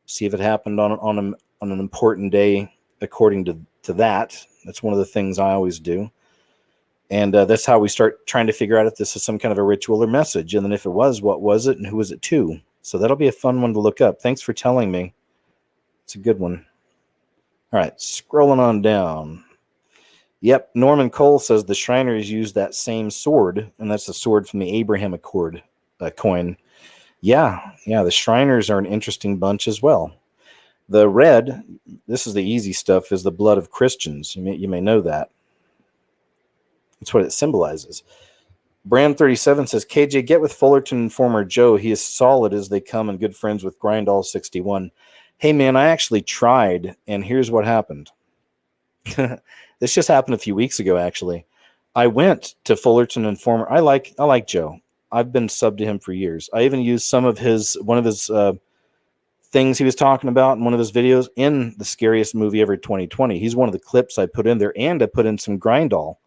[SPEAKER 1] See if it happened on an important day according to that. That's one of the things I always do. And that's how we start trying to figure out if this is some kind of a ritual or message. And then if it was, what was it and who was it to? So that'll be a fun one to look up. Thanks for telling me. It's a good one. All right, scrolling on down. Yep, Norman Cole says the Shriners use that same sword, and that's the sword from the Abraham Accord coin. Yeah, the Shriners are an interesting bunch as well. The red, this is the easy stuff, is the blood of Christians. You may know that. That's what it symbolizes. Brand 37 says, KJ, get with Fullerton Informer Joe. He is solid as they come and good friends with Grindall 61. Hey, man, I actually tried, and here's what happened. This just happened a few weeks ago, actually. I went to Fullerton Informer. I like Joe. I've been subbed to him for years. I even used one of his things he was talking about in one of his videos in the Scariest Movie Ever 2020. He's one of the clips I put in there, and I put in some Grindall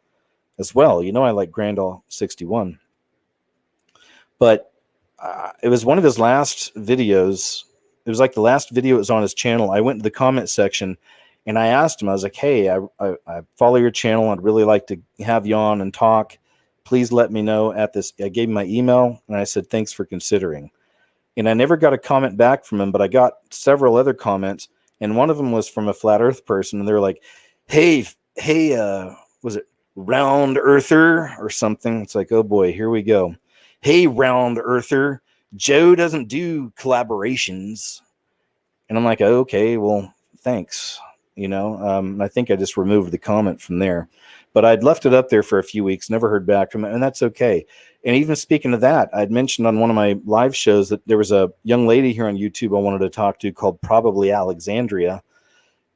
[SPEAKER 1] as well. I like Grindall 61. But it was one of his last videos. It was like the last video that was on his channel. I went to the comment section and I asked him, I was like, hey, I follow your channel. I'd really like to have you on and talk. Please let me know at this. I gave him my email and I said, thanks for considering. And I never got a comment back from him, but I got several other comments. And one of them was from a flat earth person. And they were like, hey, was it Round Earther or something? It's like, oh boy, here we go. Hey, Round Earther, Joe doesn't do collaborations. And I'm like, okay, well, thanks. I think I just removed the comment from there, but I'd left it up there for a few weeks, never heard back from it, and that's okay. And even speaking of that, I'd mentioned on one of my live shows that there was a young lady here on YouTube I wanted to talk to called Probably Alexandria.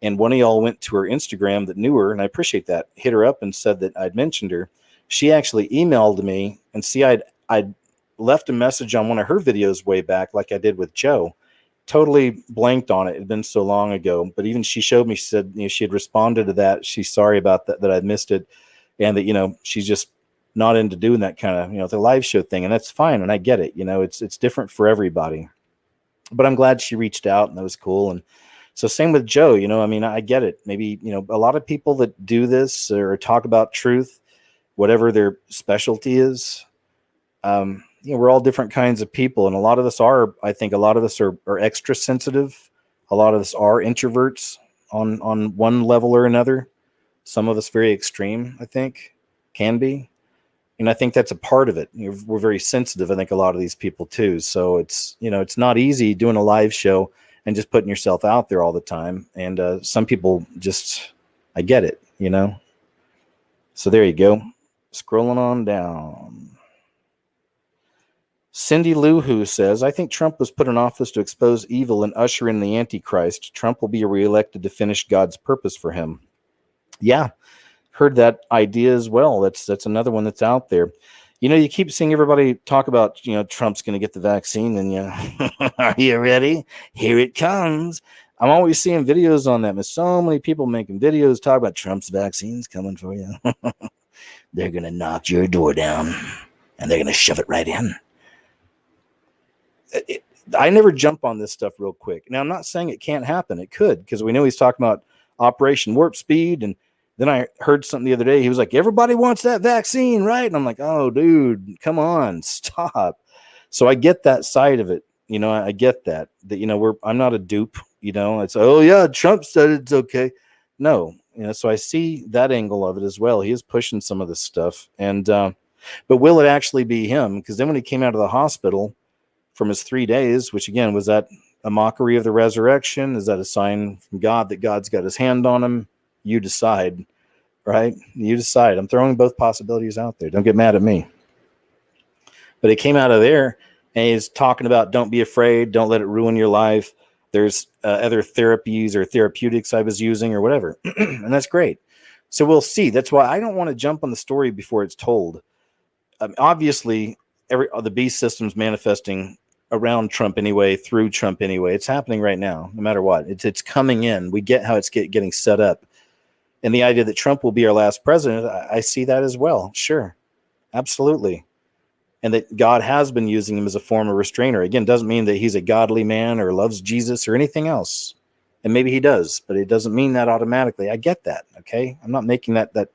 [SPEAKER 1] And one of y'all went to her Instagram that knew her, and I appreciate that, hit her up and said that I'd mentioned her. She actually emailed me, and see, I'd left a message on one of her videos way back, like I did with Joe. Totally blanked on it. It had been so long ago. But even she showed me, she said, she had responded to that. She's sorry about that I'd missed it. And that, she's just not into doing that kind of, the live show thing. And that's fine. And I get it. It's different for everybody. But I'm glad she reached out, and that was cool. And so same with Joe, I get it. Maybe, a lot of people that do this or talk about truth, whatever their specialty is, we're all different kinds of people. And I think a lot of us are extra sensitive. A lot of us are introverts on one level or another. Some of us very extreme, I think, can be. And I think that's a part of it. We're very sensitive. I think a lot of these people too. So it's not easy doing a live show and just putting yourself out there all the time. And some people just, I get it, So there you go. Scrolling on down. Cindy Lou Who says, I think Trump was put in office to expose evil and usher in the Antichrist. Trump will be reelected to finish God's purpose for him. Yeah, heard that idea as well. That's another one that's out there. You keep seeing everybody talk about, Trump's going to get the vaccine, and are you ready? Here it comes. I'm always seeing videos on that. There's so many people making videos talking about Trump's vaccines coming for you. They're going to knock your door down, and they're going to shove it right in. I never jump on this stuff real quick. Now, I'm not saying it can't happen. It could, because we know he's talking about Operation Warp Speed. And then I heard something the other day. He was like, everybody wants that vaccine, right? And I'm like, oh, dude, come on, stop. So I get that side of it. I get that I'm not a dupe. It's, oh, yeah, Trump said it's okay. No, so I see that angle of it as well. He is pushing some of this stuff. And but will it actually be him? Because then when he came out of the hospital from his 3 days, which again, was that a mockery of the resurrection? Is that a sign from God that God's got his hand on him? You decide, right? You decide. I'm throwing both possibilities out there. Don't get mad at me. But he came out of there and he's talking about don't be afraid. Don't let it ruin your life. There's other therapies or therapeutics I was using or whatever. And that's great. So we'll see. That's why I don't want to jump on the story before it's told. Obviously, the beast system's manifesting around Trump anyway, through Trump anyway. It's happening right now, no matter what. It's coming in. We get how it's getting set up. And the idea that Trump will be our last president, I see that as well. Sure. Absolutely. And that God has been using him as a form of restrainer. Again, doesn't mean that he's a godly man or loves Jesus or anything else. And maybe he does, but it doesn't mean that automatically. I get that. Okay. I'm not making that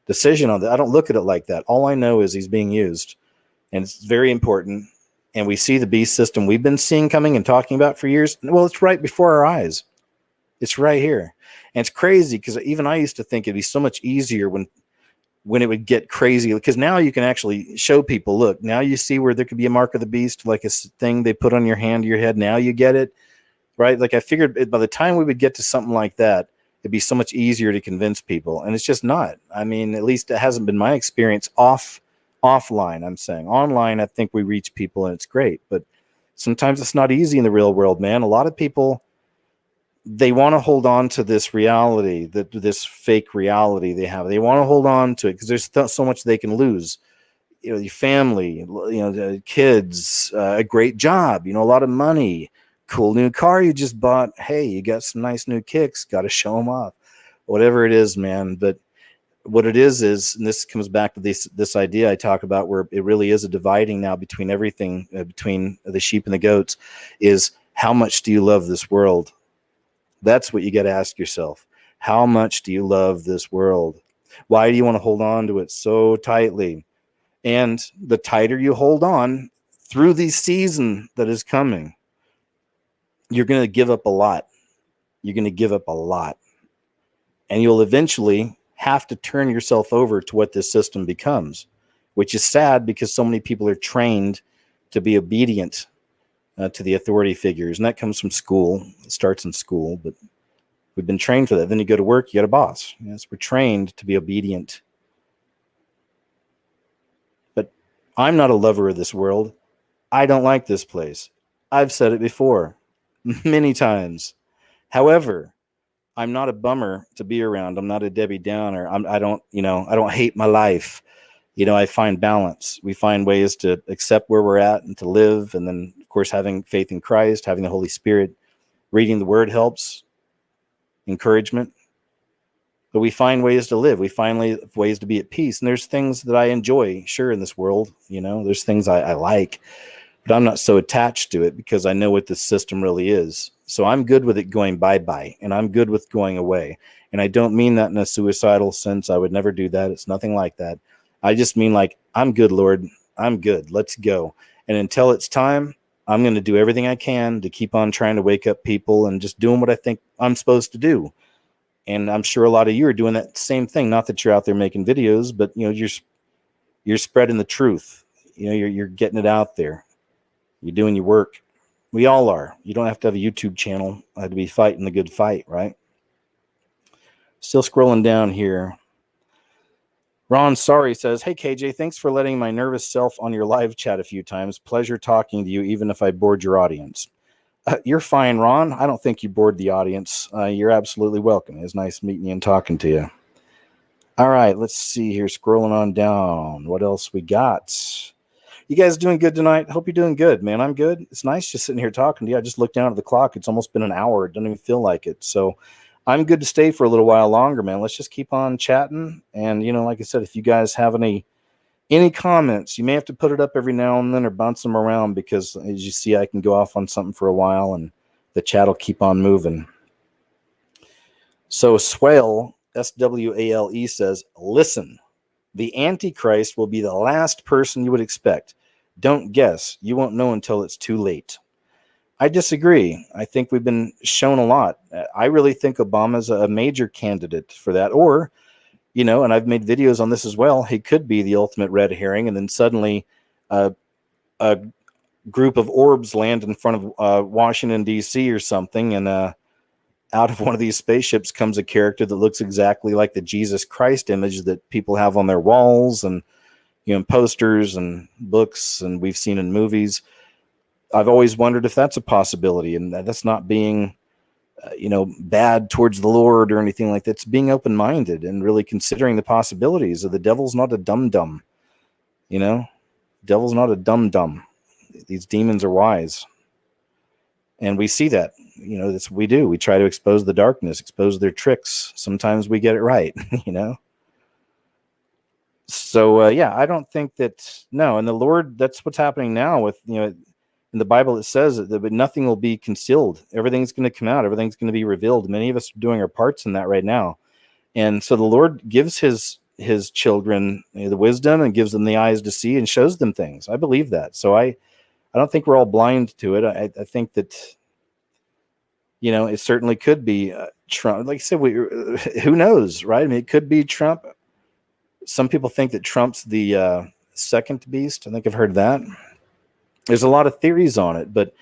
[SPEAKER 1] decision on that. I don't look at it like that. All I know is he's being used, and it's very important. And we see the beast system we've been seeing coming and talking about for years. Well, it's right before our eyes. It's right here. And it's crazy because even I used to think it'd be so much easier when it would get crazy, because now you can actually show people, look, now you see where there could be a mark of the beast, like a thing they put on your hand or your head. Now you get it, right? Like I figured by the time we would get to something like that, it'd be so much easier to convince people. And it's just not. I mean, at least it hasn't been my experience offline. I'm saying online, I think we reach people and it's great, but sometimes it's not easy in the real world, man. A lot of people, they want to hold on to this reality, this fake reality they have. They want to hold on to it because there's so much they can lose. You know, your family, the kids, a great job, a lot of money, cool new car you just bought. Hey, you got some nice new kicks. Got to show them off. Whatever it is, man. But what it is, and this comes back to this idea I talk about, where it really is a dividing now between everything, between the sheep and the goats, is how much do you love this world? That's what you got to ask yourself. How much do you love this world? Why do you want to hold on to it so tightly? And the tighter you hold on through the season that is coming, you're going to give up a lot. You're going to give up a lot. And you'll eventually have to turn yourself over to what this system becomes, which is sad because so many people are trained to be obedient to the authority figures. And that comes from school. It starts in school, but we've been trained for that. Then you go to work, you got a boss. Yes, we're trained to be obedient. But I'm not a lover of this world. I don't like this place. I've said it before many times. However, I'm not a bummer to be around. I'm not a Debbie Downer. I don't hate my life. I find balance. We find ways to accept where we're at and to live. And then, of course, having faith in Christ, having the Holy Spirit, reading the Word helps, encouragement. But we find ways to live. We find ways to be at peace. And there's things that I enjoy, sure, in this world. There's things I like, but I'm not so attached to it because I know what this system really is. So I'm good with it going bye-bye, and I'm good with going away. And I don't mean that in a suicidal sense. I would never do that. It's nothing like that. I just mean like, I'm good, Lord. I'm good. Let's go. And until it's time, I'm going to do everything I can to keep on trying to wake up people and just doing what I think I'm supposed to do. And I'm sure a lot of you are doing that same thing. Not that you're out there making videos, but you're spreading the truth. You're getting it out there. You're doing your work. We all are. You don't have to have a YouTube channel to be fighting the good fight, right? Still scrolling down here. Ron Sorry says, hey, KJ, thanks for letting my nervous self on your live chat a few times. Pleasure talking to you, even if I bored your audience. You're fine, Ron. I don't think you bored the audience. You're absolutely welcome. It was nice meeting you and talking to you. All right, let's see here. Scrolling on down. What else we got? You guys doing good tonight? Hope you're doing good, man. I'm good. It's nice just sitting here talking to you. I just looked down at the clock. It's almost been an hour. It doesn't even feel like it. So I'm good to stay for a little while longer, man. Let's just keep on chatting. And, like I said, if you guys have any comments, you may have to put it up every now and then or bounce them around because, as you see, I can go off on something for a while and the chat will keep on moving. So Swale, S-W-A-L-E, says, listen, the Antichrist will be the last person you would expect. Don't guess. You won't know until it's too late. I disagree. I think we've been shown a lot. I really think Obama's a major candidate for that. Or, and I've made videos on this as well, he could be the ultimate red herring, and then suddenly a group of orbs land in front of Washington, D.C. or something, and out of one of these spaceships comes a character that looks exactly like the Jesus Christ image that people have on their walls and posters and books, and we've seen in movies. I've always wondered if that's a possibility, and that's not being, bad towards the Lord or anything like that. It's being open-minded and really considering the possibilities. The devil's not a dum-dum, Devil's not a dum-dum. These demons are wise. And we see that, that's what we do. We try to expose the darkness, expose their tricks. Sometimes we get it right, So, I don't think that, no. And the Lord, that's what's happening now with, In the Bible, it says that but nothing will be concealed. Everything's going to come out. Everything's going to be revealed. Many of us are doing our parts in that right now. And so the Lord gives his children the wisdom and gives them the eyes to see and shows them things. I believe that. So I don't think we're all blind to it. I think that, it certainly could be Trump. Like I said, who knows, right? I mean, it could be Trump. Some people think that Trump's the second beast. I think I've heard that. There's a lot of theories on it, but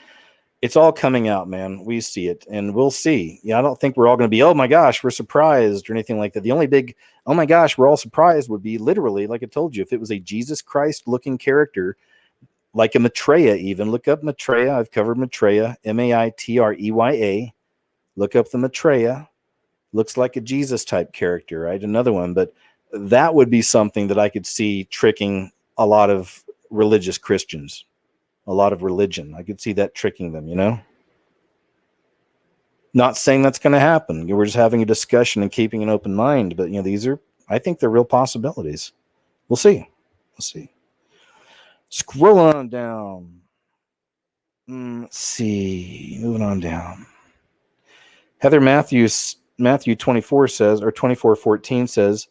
[SPEAKER 1] it's all coming out, man. We see it, and we'll see. I don't think we're all going to be, oh my gosh, we're surprised or anything like that. The only big, oh my gosh, we're all surprised would be literally, like I told you, if it was a Jesus Christ looking character, like a Maitreya even. Look up Maitreya. I've covered Maitreya, Maitreya. Look up the Maitreya. Looks like a Jesus type character, right? Another one, but that would be something that I could see tricking a lot of religious Christians. A lot of religion. I could see that tricking them, Not saying that's going to happen. We're just having a discussion and keeping an open mind. But, I think they're real possibilities. We'll see. Scrolling on down. Let's see. Moving on down. Heather Matthew 24 says, or 24:14 says,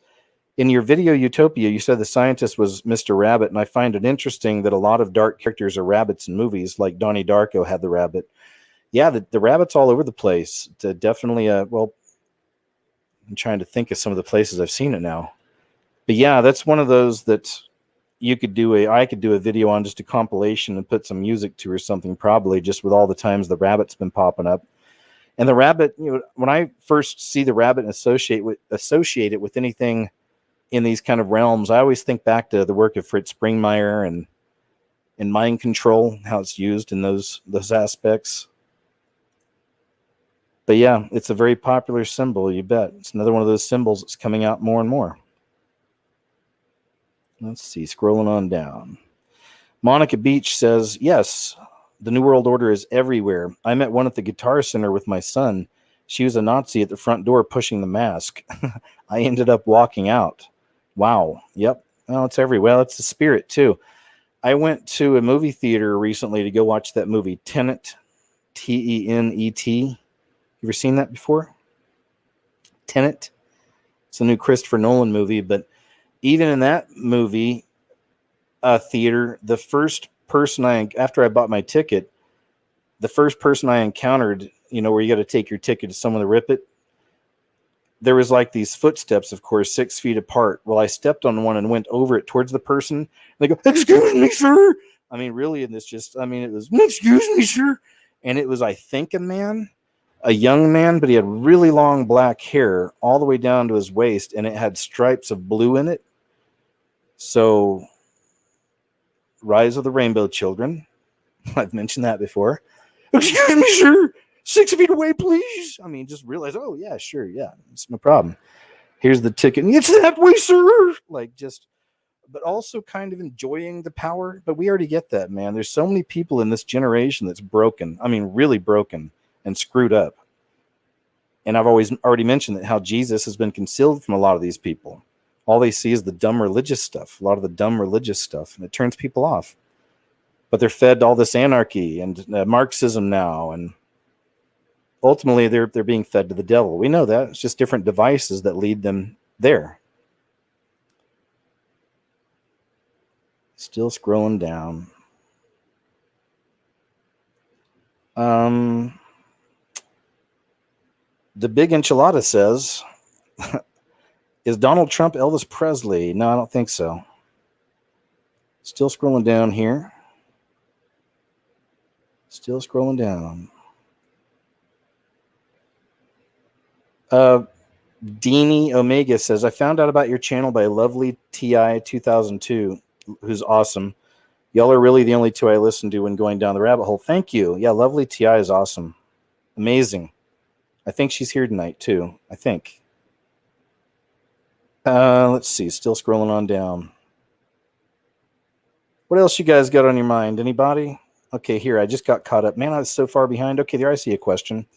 [SPEAKER 1] in your video Utopia, you said the scientist was Mr. Rabbit, and I find it interesting that a lot of dark characters are rabbits in movies, like Donnie Darko had the rabbit. Yeah, the rabbit's all over the place. It's definitely I'm trying to think of some of the places I've seen it now. But yeah, that's one of those that I could do a video on, just a compilation and put some music to or something, probably just with all the times the rabbit's been popping up. And the rabbit, when I first see the rabbit and associate it with anything in these kind of realms, I always think back to the work of Fritz Springmeier and mind control, how it's used in those aspects. But yeah, it's a very popular symbol, you bet. It's another one of those symbols that's coming out more and more. Let's see, scrolling on down. Monica Beach says, yes, the New World Order is everywhere. I met one at the Guitar Center with my son. She was a Nazi at the front door pushing the mask. I ended up walking out. Wow. Yep. Well, it's everywhere. Well, it's the spirit too. I went to a movie theater recently to go watch that movie, Tenet, Tenet. You ever seen that before? Tenet. It's a new Christopher Nolan movie, but even in that movie theater, the first person after I bought my ticket, the first person I encountered, where you got to take your ticket to someone to rip it, there was like these footsteps, of course, 6 feet apart. Well, I stepped on one and went over it towards the person. And they go, excuse me, sir. I mean, really, and it was, excuse me, sir. And it was, I think, a young man, but he had really long black hair all the way down to his waist, and it had stripes of blue in it. So, Rise of the Rainbow Children. I've mentioned that before. Excuse me, sir. 6 feet away, please. I mean, just realize, oh, yeah, sure, yeah, it's no problem. Here's the ticket. It's that way, sir. But also kind of enjoying the power. But we already get that, man. There's so many people in this generation that's broken. I mean, really broken and screwed up. And I've already mentioned that how Jesus has been concealed from a lot of these people. All they see is the dumb religious stuff, a lot of the dumb religious stuff, and it turns people off. But they're fed all this anarchy and Marxism now, and ultimately they're being fed to the devil. We know that. It's just different devices that lead them there. Still scrolling down. The Big Enchilada says, is Donald Trump Elvis Presley? No, I don't think so. Still scrolling down here. Still scrolling down. Deanie Omega says, I found out about your channel by Lovely TI 2002, who's awesome. Y'all are really the only two I listen to when going down the rabbit hole. Thank you. Yeah, Lovely TI is awesome. Amazing. I think she's here tonight, too. I think. Let's see. Still scrolling on down. What else you guys got on your mind? Anybody? Okay, here. I just got caught up. Man, I was so far behind. Okay, there I see a question.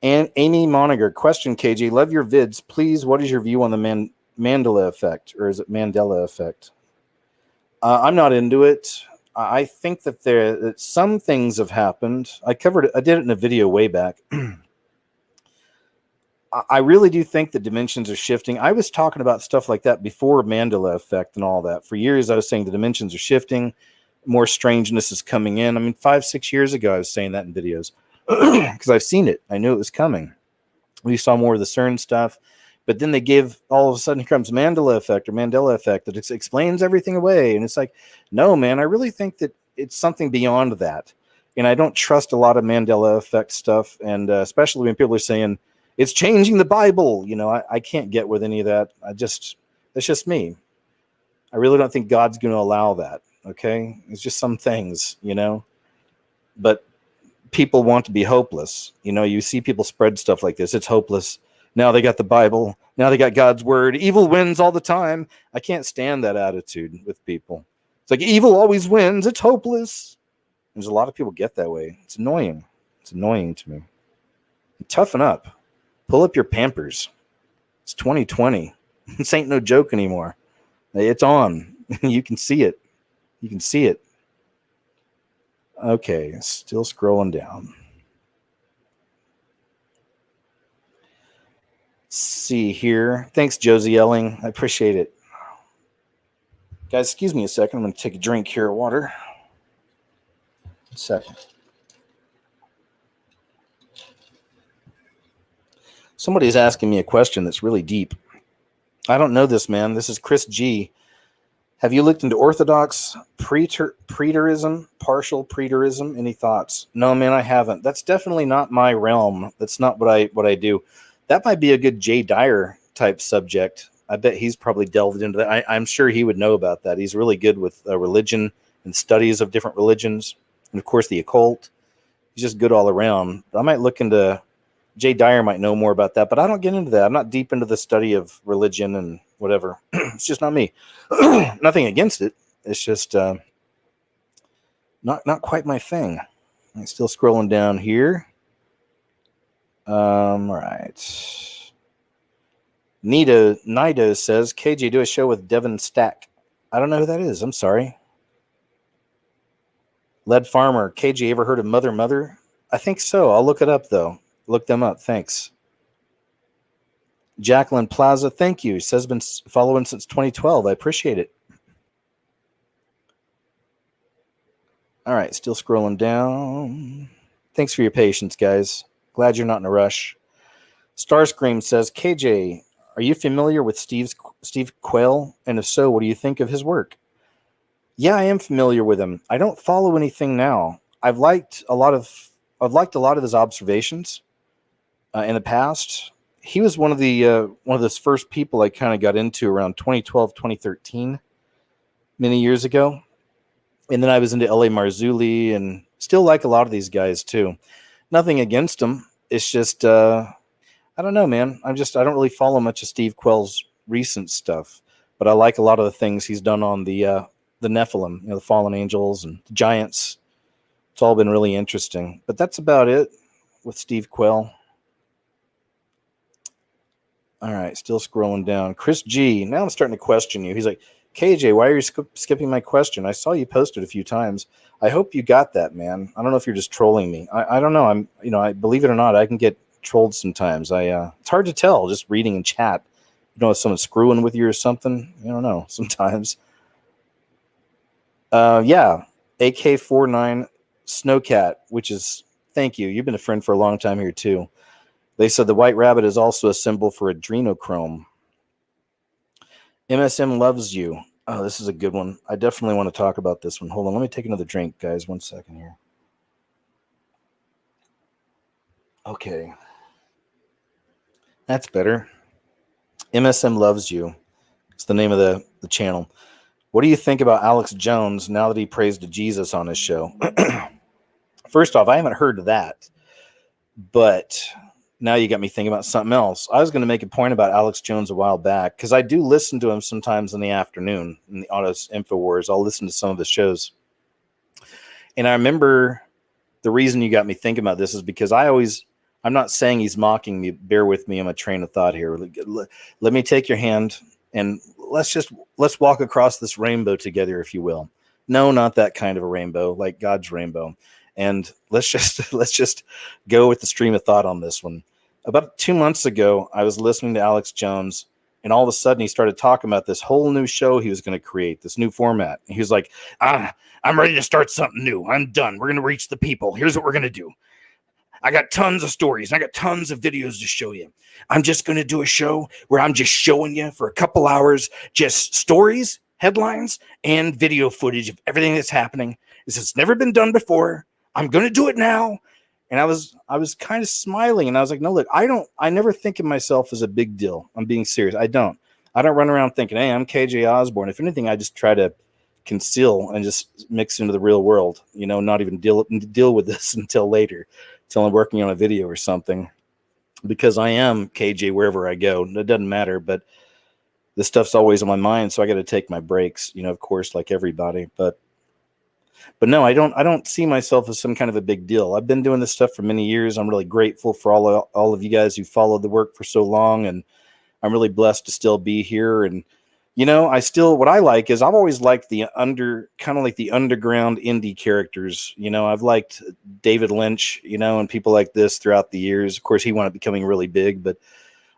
[SPEAKER 1] And Amy Moniger. Question, KJ. Love your vids. Please, what is your view on the Mandela effect? Or is it Mandela effect? I'm not into it. I think that some things have happened. I did it in a video way back. I really do think that dimensions are shifting. I was talking about stuff like that before Mandela effect and all that. For years, I was saying the dimensions are shifting. More strangeness is coming in. I mean, 5-6 years ago, I was saying that in videos because I've seen it. I knew it was coming. We saw more of the CERN stuff. But then they give, all of a sudden, here comes Mandela effect that explains everything away. And it's like, no, man, I really think that it's something beyond that. And I don't trust a lot of Mandela effect stuff. And especially when people are saying, it's changing the Bible. You know, I can't get with any of that. That's just me. I really don't think God's going to allow that. Okay. It's just some things, you know, but people want to be hopeless. You know, you see people spread stuff like this. It's hopeless. Now they got the Bible. Now they got God's word. Evil wins all the time. I can't stand that attitude with people. It's like evil always wins. It's hopeless. There's a lot of people get that way. It's annoying. It's annoying to me. Toughen up. Pull up your Pampers. It's 2020. This ain't no joke anymore. It's on. You can see it. You can see it. Okay, still scrolling down. Let's see here. Thanks, Josie Elling. I appreciate it. Guys, excuse me a second. I'm going to take a drink here of water. A second. Somebody's asking me a question that's really deep. I don't know this, man. This is Chris G. Have you looked into Orthodox preterism, partial preterism? Any thoughts? No, man, I haven't. That's definitely not my realm. That's not what I do. That might be a good Jay Dyer type subject. I bet he's probably delved into that. I'm sure he would know about that. He's really good with religion and studies of different religions. And, of course, the occult. He's just good all around. I might look into... Jay Dyer might know more about that, but I don't get into that. I'm not deep into the study of religion and whatever. It's just not me. Nothing against it. It's just not quite my thing. I'm still scrolling down here. All right. Nido says, KJ, do a show with Devin Stack. I don't know who that is. I'm sorry. Lead Farmer. KJ, ever heard of Mother Mother? I think so. I'll look it up, though. Look them up. Thanks. Jacqueline Plaza, thank you. Says been following since 2012. I appreciate it. All right, still scrolling down. Thanks for your patience, guys. Glad you're not in a rush. Starscream says, KJ, are you familiar with Steve Quayle? And if so, what do you think of his work? Yeah, I am familiar with him. I don't follow anything now. I've liked a lot of his observations. In the past, he was one of those first people I kind of got into around 2012, 2013, many years ago. And then I was into L.A. Marzulli and still like a lot of these guys too. Nothing against them. It's just, I don't know, man. I don't really follow much of Steve Quayle's recent stuff, but I like a lot of the things he's done on the Nephilim, the fallen angels and the giants. It's all been really interesting, but that's about it with Steve Quayle. All right, still scrolling down. Chris G. Now I'm starting to question you. He's like, KJ, why are you skipping my question? I saw you post it a few times. I hope you got that, man. I don't know if you're just trolling me. I don't know. I believe it or not, I can get trolled sometimes. It's hard to tell just reading in chat. If someone's screwing with you or something. I don't know. Sometimes. Yeah. AK-49 Snowcat, which is, thank you. You've been a friend for a long time here too. They said the white rabbit is also a symbol for adrenochrome. MSM loves you. Oh, this is a good one. I definitely want to talk about this one. Hold on. Let me take another drink, guys. 1 second here. Okay. That's better. MSM loves you. It's the name of the channel. What do you think about Alex Jones now that he prays to Jesus on his show? First off, I haven't heard of that. But now you got me thinking about something else. I was going to make a point about Alex Jones a while back because I do listen to him sometimes in the afternoon in the Autos InfoWars. I'll listen to some of his shows. And I remember the reason you got me thinking about this is because I'm not saying he's mocking me. Bear with me on my train of thought here. Let me take your hand and let's walk across this rainbow together, if you will. No, not that kind of a rainbow, like God's rainbow. And let's just go with the stream of thought on this one. About 2 months ago, I was listening to Alex Jones, and all of a sudden he started talking about this whole new show he was going to create, this new format. And he was like, I'm ready to start something new. I'm done. We're going to reach the people. Here's what we're going to do. I got tons of stories. I got tons of videos to show you. I'm just going to do a show where I'm just showing you for a couple hours, just stories, headlines, and video footage of everything that's happening. It's never been done before. I'm going to do it now. And I was kind of smiling, and I was like, no, look, I never think of myself as a big deal. I'm being serious. I don't run around thinking, hey, I'm KJ Osborne. If anything, I just try to conceal and just mix into the real world, not even deal with this until later, till I'm working on a video or something, because I am KJ wherever I go. It doesn't matter, but this stuff's always on my mind, so I got to take my breaks, of course, like everybody. But no, I don't see myself as some kind of a big deal. I've been doing this stuff for many years. I'm really grateful for all of you guys who followed the work for so long, and I'm really blessed to still be here. And what I like is I've always liked the underground indie characters. I've liked David Lynch, and people like this throughout the years. Of course, he wound up becoming really big, but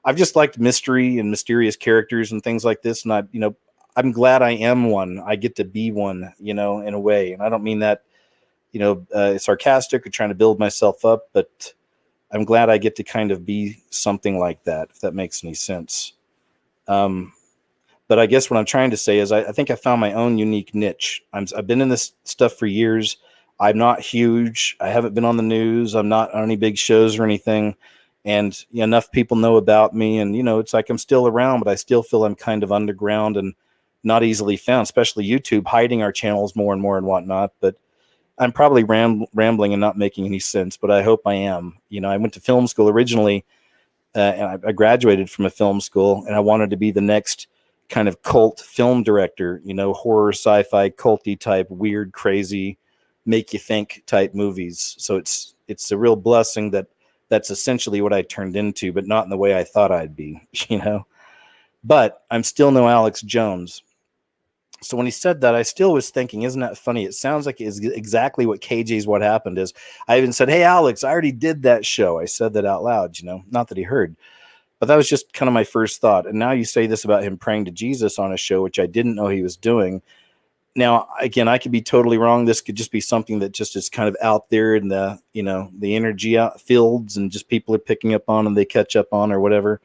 [SPEAKER 1] I've just liked mystery and mysterious characters and things like this. And I'm glad I am one. I get to be one, in a way. And I don't mean that, sarcastic or trying to build myself up, but I'm glad I get to kind of be something like that, if that makes any sense. But I guess what I'm trying to say is I think I found my own unique niche. I've been in this stuff for years. I'm not huge. I haven't been on the news. I'm not on any big shows or anything. And enough people know about me. And, it's like I'm still around, but I still feel I'm kind of underground and not easily found, especially YouTube hiding our channels more and more and whatnot. But I'm probably rambling and not making any sense, but I hope I am. I went to film school originally, and I graduated from a film school, and I wanted to be the next kind of cult film director, horror, sci-fi, culty type, weird, crazy, make you think type movies. So it's a real blessing that that's essentially what I turned into, but not in the way I thought I'd be, But I'm still no Alex Jones. So when he said that, I still was thinking, isn't that funny? It sounds like it's exactly what KJ's What Happened is. I even said, hey, Alex, I already did that show. I said that out loud, not that he heard. But that was just kind of my first thought. And now you say this about him praying to Jesus on a show, which I didn't know he was doing. Now, again, I could be totally wrong. This could just be something that just is kind of out there in the, the energy fields, and just people are picking up on and they catch up on or whatever.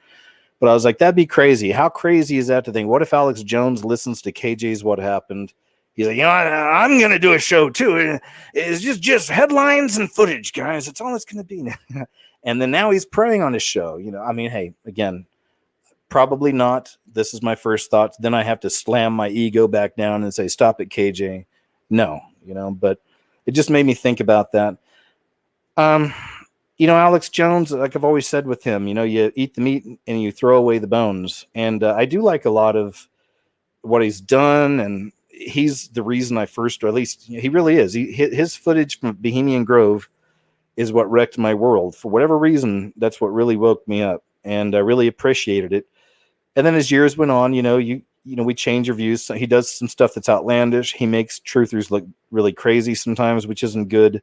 [SPEAKER 1] But I was like, that'd be crazy. How crazy is that to think? What if Alex Jones listens to KJ's What Happened? He's like, I'm going to do a show too. It's just headlines and footage, guys. That's all it's going to be. And then now he's praying on his show. Hey, again, probably not. This is my first thought. Then I have to slam my ego back down and say, stop it, KJ. No, but it just made me think about that. Alex Jones, like I've always said with him, you eat the meat and you throw away the bones. And I do like a lot of what he's done. And he's the reason I first, or at least he really is. His footage from Bohemian Grove is what wrecked my world. For whatever reason, that's what really woke me up. And I really appreciated it. And then as years went on, we change your views. So he does some stuff that's outlandish. He makes truthers look really crazy sometimes, which isn't good.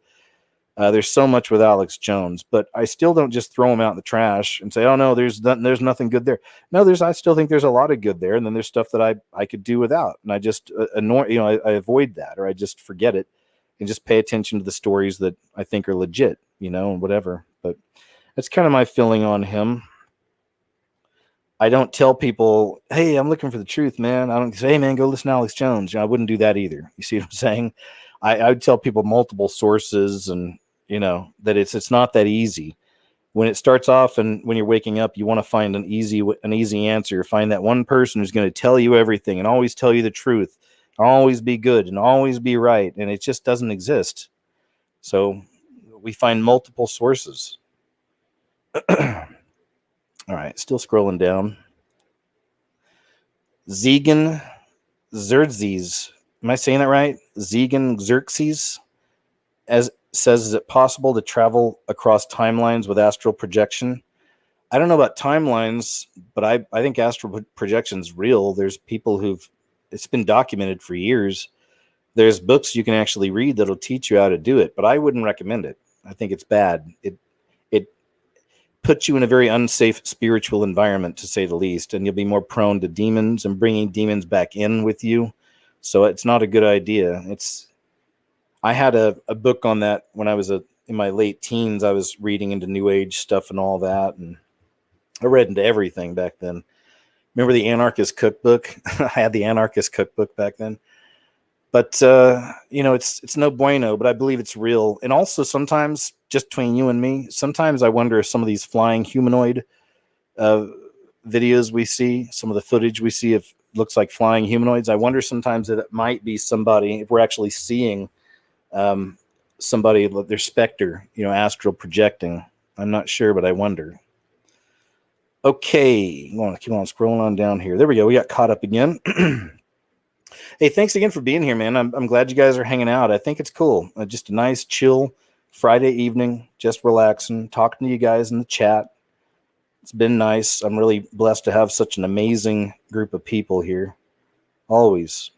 [SPEAKER 1] There's so much with Alex Jones, but I still don't just throw him out in the trash and say, oh no, there's nothing good there. No, I still think there's a lot of good there. And then there's stuff that I could do without. And I just I avoid that, or I just forget it and just pay attention to the stories that I think are legit, and whatever. But that's kind of my feeling on him. I don't tell people, hey, I'm looking for the truth, man. I don't say, hey man, go listen to Alex Jones. I wouldn't do that either. You see what I'm saying? I would tell people multiple sources, and that it's not that easy. When it starts off and when you're waking up, you want to find an easy answer. Find that one person who's going to tell you everything and always tell you the truth, always be good and always be right. And it just doesn't exist. So we find multiple sources. All right, still scrolling down. Zegan Xerxes. Am I saying that right? Zegan Xerxes says, is it possible to travel across timelines with astral projection? I don't know about timelines, but I think astral projection is real. There's people it's been documented for years There's books you can actually read that'll teach you how to do it, but I wouldn't recommend it. I think it's bad. It puts you in a very unsafe spiritual environment, to say the least, and you'll be more prone to demons and bringing demons back in with you. So it's not a good idea. I had a book on that when I was in my late teens. I was reading into New Age stuff and all that, and I read into everything back then. Remember the Anarchist Cookbook? I had the Anarchist Cookbook back then. But, it's no bueno, but I believe it's real. And also sometimes, just between you and me, sometimes I wonder if some of these flying humanoid videos we see, some of the footage we see, if it looks like flying humanoids, I wonder sometimes that it might be somebody, if we're actually seeing somebody, their specter, astral projecting. I'm not sure, but I wonder. Okay, I'm going to keep on scrolling on down here. There we go. We got caught up again. Hey, thanks again for being here, man. I'm glad you guys are hanging out. I think it's cool. Just a nice, chill Friday evening, just relaxing, talking to you guys in the chat. It's been nice. I'm really blessed to have such an amazing group of people here. Always.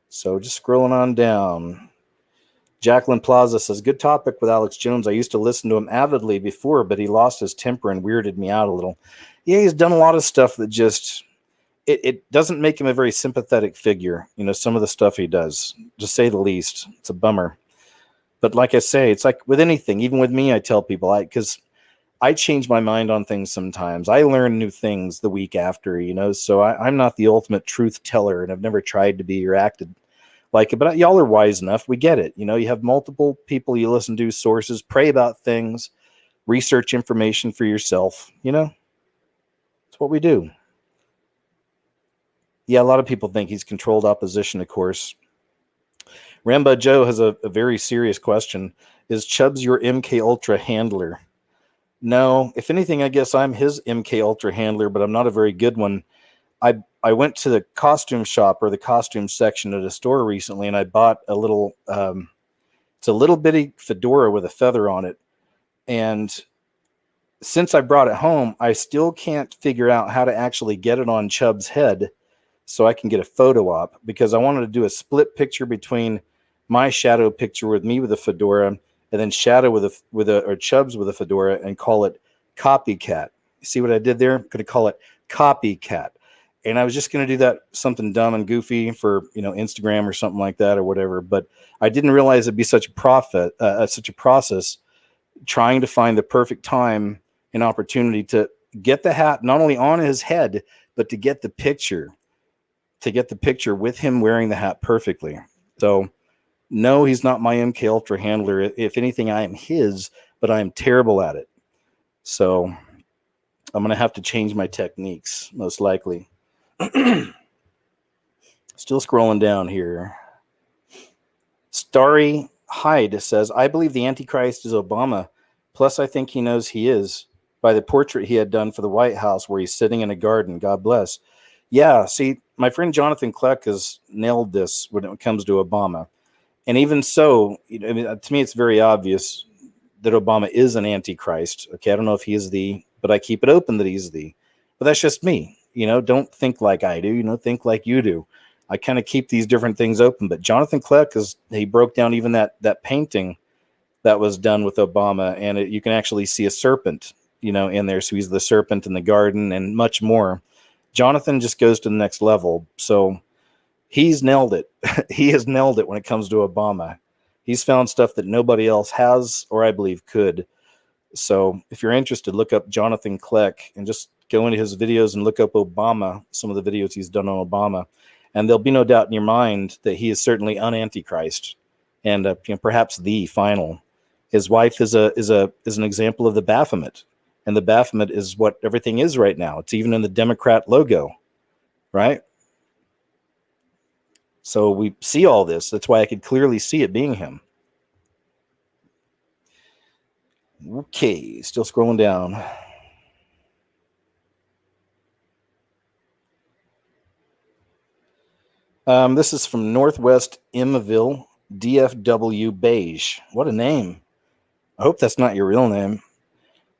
[SPEAKER 1] So just scrolling on down. Jacqueline Plaza says, good topic with Alex Jones. I used to listen to him avidly before, but he lost his temper and weirded me out a little. Yeah, he's done a lot of stuff that just... It doesn't make him a very sympathetic figure, some of the stuff he does, to say the least. It's a bummer. But like I say, it's like with anything, even with me, I tell people, because I change my mind on things sometimes. I learn new things the week after, so I'm not the ultimate truth teller, and I've never tried to be or acted like it. But y'all are wise enough. We get it. You have multiple people you listen to, sources, pray about things, research information for yourself. It's what we do. Yeah, a lot of people think he's controlled opposition, of course. Rambo Joe has a very serious question. Is Chubbs your MK Ultra handler? No. If anything, I guess I'm his MK Ultra handler, but I'm not a very good one. I went to the costume shop, or the costume section at a store recently, and I bought a little, it's a little bitty fedora with a feather on it. And since I brought it home, I still can't figure out how to actually get it on Chubbs' head so I can get a photo op, because I wanted to do a split picture between my shadow picture with me with a fedora and then shadow or Chubbs with a fedora, and call it copycat. You see what I did there? Could have called it copycat. And I was just going to do that, something dumb and goofy for, Instagram or something like that or whatever. But I didn't realize it'd be such a process trying to find the perfect time and opportunity to get the hat not only on his head, but to get the picture with him wearing the hat perfectly. So no, he's not my MK Ultra handler. If anything, I am his, but I am terrible at it. So I'm going to have to change my techniques, most likely. Still scrolling down here. Starry Hyde says, I believe the Antichrist is Obama. Plus, I think he knows he is by the portrait he had done for the White House where he's sitting in a garden. God bless. Yeah, see, my friend Jonathan Kleck has nailed this when it comes to Obama. And even so, to me, it's very obvious that Obama is an Antichrist. Okay, I don't know if he is but I keep it open that he's but that's just me. Don't think like I do, think like you do. I kind of keep these different things open. But Jonathan Kleck, he broke down even that painting that was done with Obama, and you can actually see a serpent, in there. So he's the serpent in the garden and much more. Jonathan just goes to the next level. So he's nailed it. He has nailed it when it comes to Obama. He's found stuff that nobody else has, or I believe could. So if you're interested, look up Jonathan Kleck and just go into his videos and look up Obama, some of the videos he's done on Obama. And there'll be no doubt in your mind that he is certainly an Antichrist, and perhaps the final. His wife is an example of the Baphomet. And the Baphomet is what everything is right now. It's even in the Democrat logo, right? So we see all this. That's why I could clearly see it being him. Okay, still scrolling down. This is from Northwest Imville, DFW Beige. What a name. I hope that's not your real name.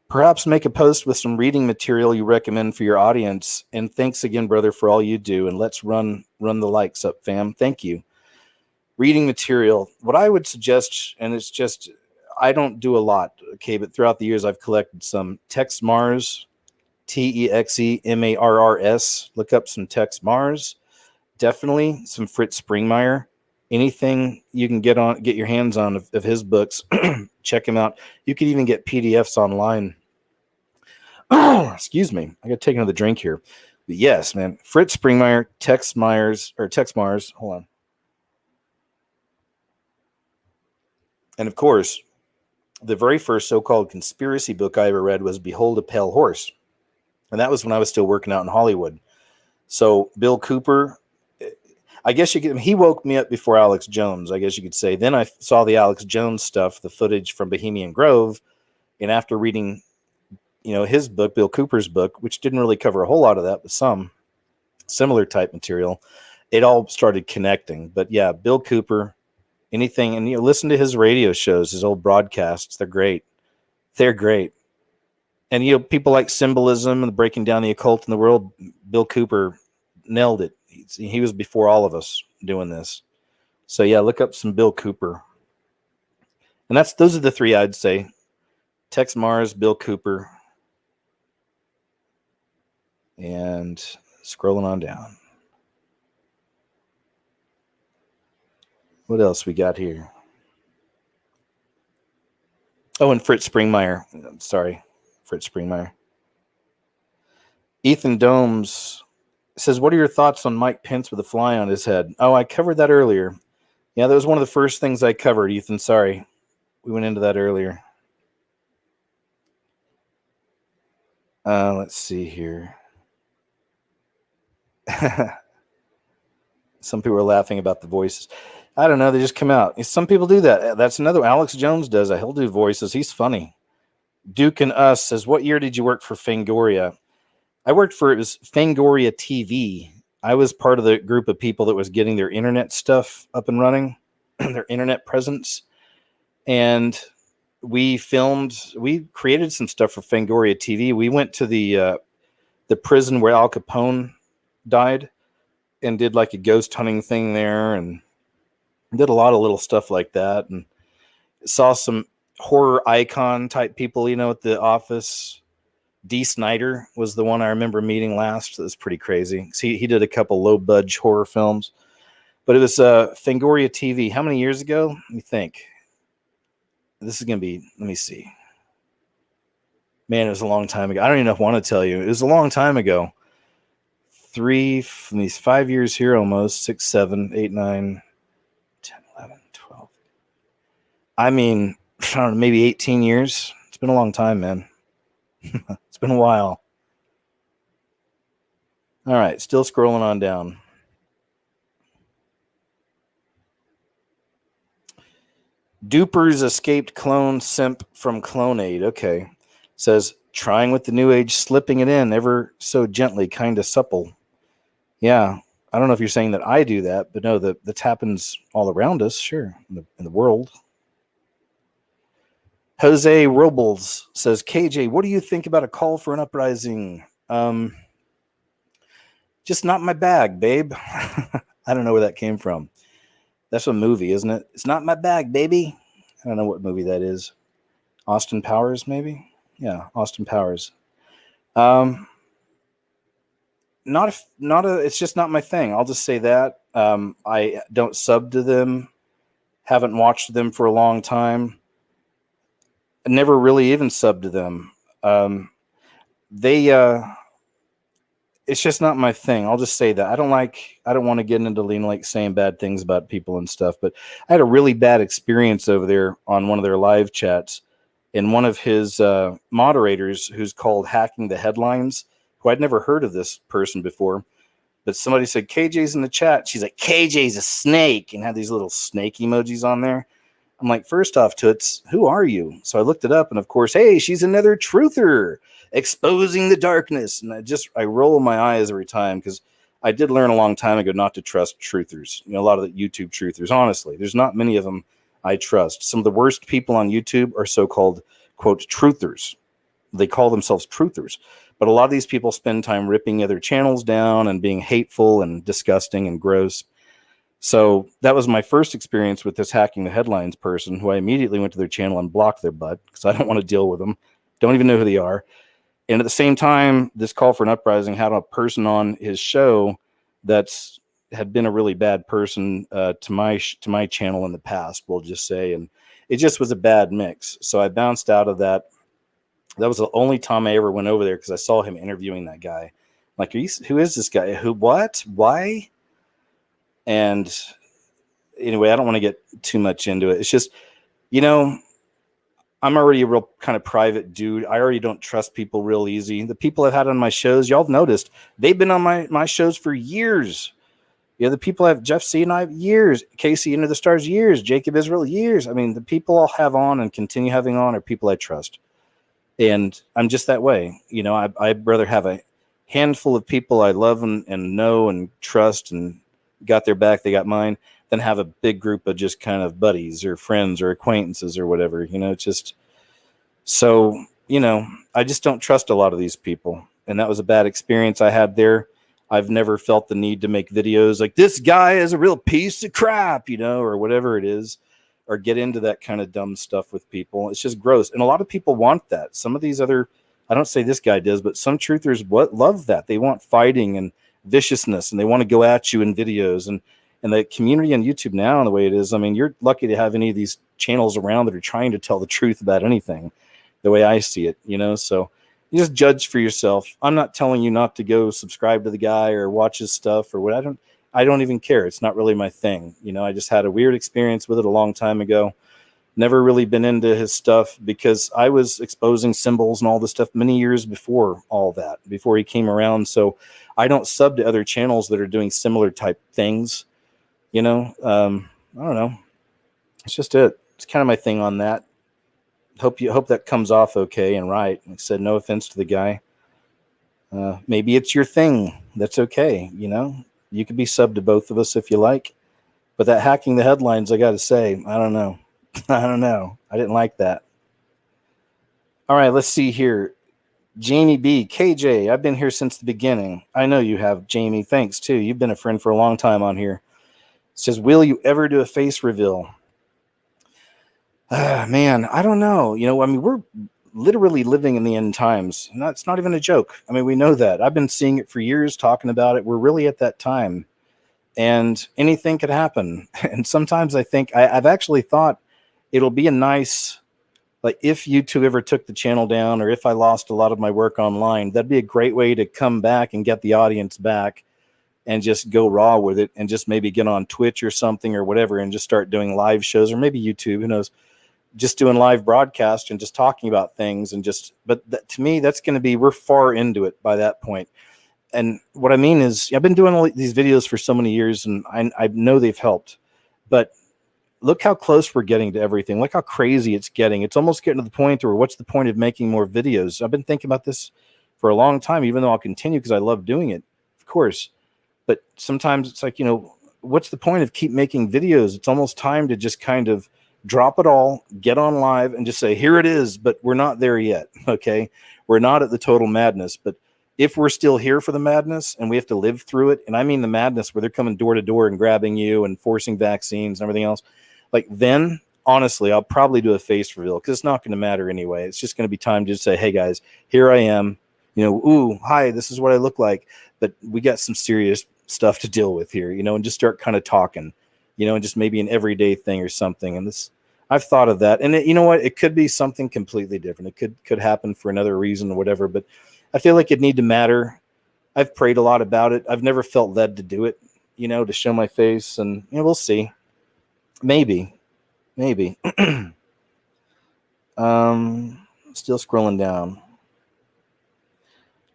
[SPEAKER 1] Perhaps make a post with some reading material you recommend for your audience. And thanks again, brother, for all you do. And let's run the likes up, fam. Thank you. reading material. What I would suggest, and it's just, I don't do a lot, okay, but throughout the years I've collected some Tex Mars, TEXEMARRS. Look up some Tex Mars. Definitely some Fritz Springmeier. Anything you can get your hands on of his books, check him out. You could even get PDFs online. Excuse me, I got to take another drink here. But yes, man, Fritz Springmeier, Tex Mars. Hold on. And of course, the very first so-called conspiracy book I ever read was Behold a Pale Horse. And that was when I was still working out in Hollywood. So Bill Cooper, I guess he woke me up before Alex Jones, I guess you could say. Then I saw the Alex Jones stuff, the footage from Bohemian Grove. And after reading, his book, Bill Cooper's book, which didn't really cover a whole lot of that, but some similar type material, it all started connecting. But yeah, Bill Cooper, anything, and listen to his radio shows, his old broadcasts. They're great. And people like symbolism and breaking down the occult in the world. Bill Cooper nailed it. He was before all of us doing this. So yeah, look up some Bill Cooper. And those are the three I'd say: Tex Mars, Bill Cooper, and scrolling on down. What else we got here? Oh, and Fritz Springmeier. Sorry, Fritz Springmeier. Ethan Domes says, what are your thoughts on Mike Pence with a fly on his head? Oh, I covered that earlier. Yeah, that was one of the first things I covered, Ethan. Sorry. We went into that earlier. Let's see here. Some people are laughing about the voices. I don't know. They just come out. Some people do that. That's another. Alex Jones does that. He'll do voices. He's funny. Duke and Us says, what year did you work for Fangoria? It was Fangoria TV. I was part of the group of people that was getting their internet stuff up and running, their internet presence. And we created some stuff for Fangoria TV. We went to the prison where Al Capone died and did like a ghost hunting thing there and did a lot of little stuff like that, and saw some horror icon type people, at the office. Dee Snider was the one I remember meeting last. It was pretty crazy. See, he did a couple low budge horror films, but it was Fangoria TV. How many years ago? Let me think. This is going to be, let me see. Man, it was a long time ago. I don't even want to tell you. It was a long time ago. 5 years here almost. 6, 7, 8, 9, 10, 11, 12. I mean, I don't know, maybe 18 years. It's been a long time, man. It's been a while. All right, still scrolling on down. Duper's escaped clone simp from Clonade. Okay. Says, trying with the new age, slipping it in ever so gently, kind of supple. Yeah. I don't know if you're saying that I do that, but no, that happens all around us. Sure. In the world. Jose Robles says, KJ, what do you think about a call for an uprising? Just not my bag, babe. I don't know where that came from. That's a movie, isn't it? It's not my bag, baby. I don't know what movie that is. Austin Powers, maybe? Yeah, Austin Powers. It's just not my thing. I'll just say that. I don't sub to them. Haven't watched them for a long time. Never really even subbed to them. It's just not my thing. I'll just say that. I don't want to get into saying bad things about people and stuff, but I had a really bad experience over there on one of their live chats, and one of his moderators, who's called Hacking the Headlines, who I'd never heard of this person before, but somebody said, KJ's in the chat. She's like, KJ's a snake, and had these little snake emojis on there. I'm like, first off, Toots, who are you? So I looked it up, and of course, hey, she's another truther exposing the darkness. And I roll my eyes every time, because I did learn a long time ago not to trust truthers. A lot of the YouTube truthers, honestly, there's not many of them I trust. Some of the worst people on YouTube are so-called, quote, truthers. They call themselves truthers. But a lot of these people spend time ripping other channels down and being hateful and disgusting and gross. So that was my first experience with this hacking the headlines person, who I immediately went to their channel and blocked their butt because I don't want to deal with them. Don't even know who they are. And at the same time, this call for an uprising had a person on his show that's had been a really bad person to my channel in the past, we'll just say, and it just was a bad mix. So I bounced out of that. That was the only time I ever went over there because I saw him interviewing that guy. Like, who is this guy? Who? What? Why? And anyway, I don't want to get too much into it. It's just, you know, I'm already a real kind of private dude. I already don't trust people real easy. The people I've had on my shows, y'all have noticed, they've been on my shows for years. You know, the people I've, Jeff C. and I, years. Casey Into the Stars, years. Jacob Israel, years. I mean, the people I'll have on and continue having on are people I trust. And I'm just that way. You know, I'd rather have a handful of people I love and know and trust and got their back, they got mine, than have a big group of just kind of buddies or friends or acquaintances or whatever. You know, it's just, so, you know, I just don't trust a lot of these people. And that was a bad experience I had there. I've never felt the need to make videos like, this guy is a real piece of crap, you know, or whatever it is, or get into that kind of dumb stuff with people. It's just gross. And a lot of people want that. Some of these other, I don't say this guy does, but some truthers love that. They want fighting and viciousness, and they want to go at you in videos. And the community on YouTube now, and the way it is, I mean, you're lucky to have any of these channels around that are trying to tell the truth about anything, the way I see it, you know. So you just judge for yourself. I'm not telling you not to go subscribe to the guy or watch his stuff or what. I don't even care. It's not really my thing. You know, I just had a weird experience with it a long time ago. Never really been into his stuff because I was exposing symbols and all this stuff many years before all that, before he came around. So I don't sub to other channels that are doing similar type things. You know, I don't know. It's just it. It's kind of my thing on that. Hope that comes off okay and right. Like I said, no offense to the guy. Maybe it's your thing. That's okay. You know, you could be subbed to both of us if you like. But that hacking the headlines, I got to say, I don't know. I don't know. I didn't like that. All right, let's see here. Jamie B. KJ, I've been here since the beginning. I know you have, Jamie. Thanks, too. You've been a friend for a long time on here. It says, will you ever do a face reveal? Man, I don't know. You know, I mean, we're literally living in the end times. It's not even a joke. I mean, we know that. I've been seeing it for years, talking about it. We're really at that time. And anything could happen. And sometimes I think, I've actually thought it'll be a nice, like if YouTube ever took the channel down or if I lost a lot of my work online, that'd be a great way to come back and get the audience back and just go raw with it and just maybe get on Twitch or something or whatever and just start doing live shows, or maybe YouTube, who knows, just doing live broadcast and just talking about things and just, but to me, that's going to be, we're far into it by that point. And what I mean is I've been doing all these videos for so many years and I know they've helped, but look how close we're getting to everything. Look how crazy it's getting. It's almost getting to the point where what's the point of making more videos? I've been thinking about this for a long time, even though I'll continue because I love doing it, of course. But sometimes it's like, you know, what's the point of keep making videos? It's almost time to just kind of drop it all, get on live and just say, here it is, but we're not there yet. Okay. We're not at the total madness, but if we're still here for the madness and we have to live through it, and I mean the madness where they're coming door to door and grabbing you and forcing vaccines and everything else, like then honestly, I'll probably do a face reveal because it's not going to matter anyway. It's just going to be time to just say, hey guys, here I am, you know, ooh, hi, this is what I look like, but we got some serious stuff to deal with here, you know, and just start kind of talking, you know, and just maybe an everyday thing or something. And this, I've thought of that. And you know what? It could be something completely different. It could happen for another reason or whatever, but I feel like it need to matter. I've prayed a lot about it. I've never felt led to do it, you know, to show my face, and you know, we'll see. Maybe. Still scrolling down.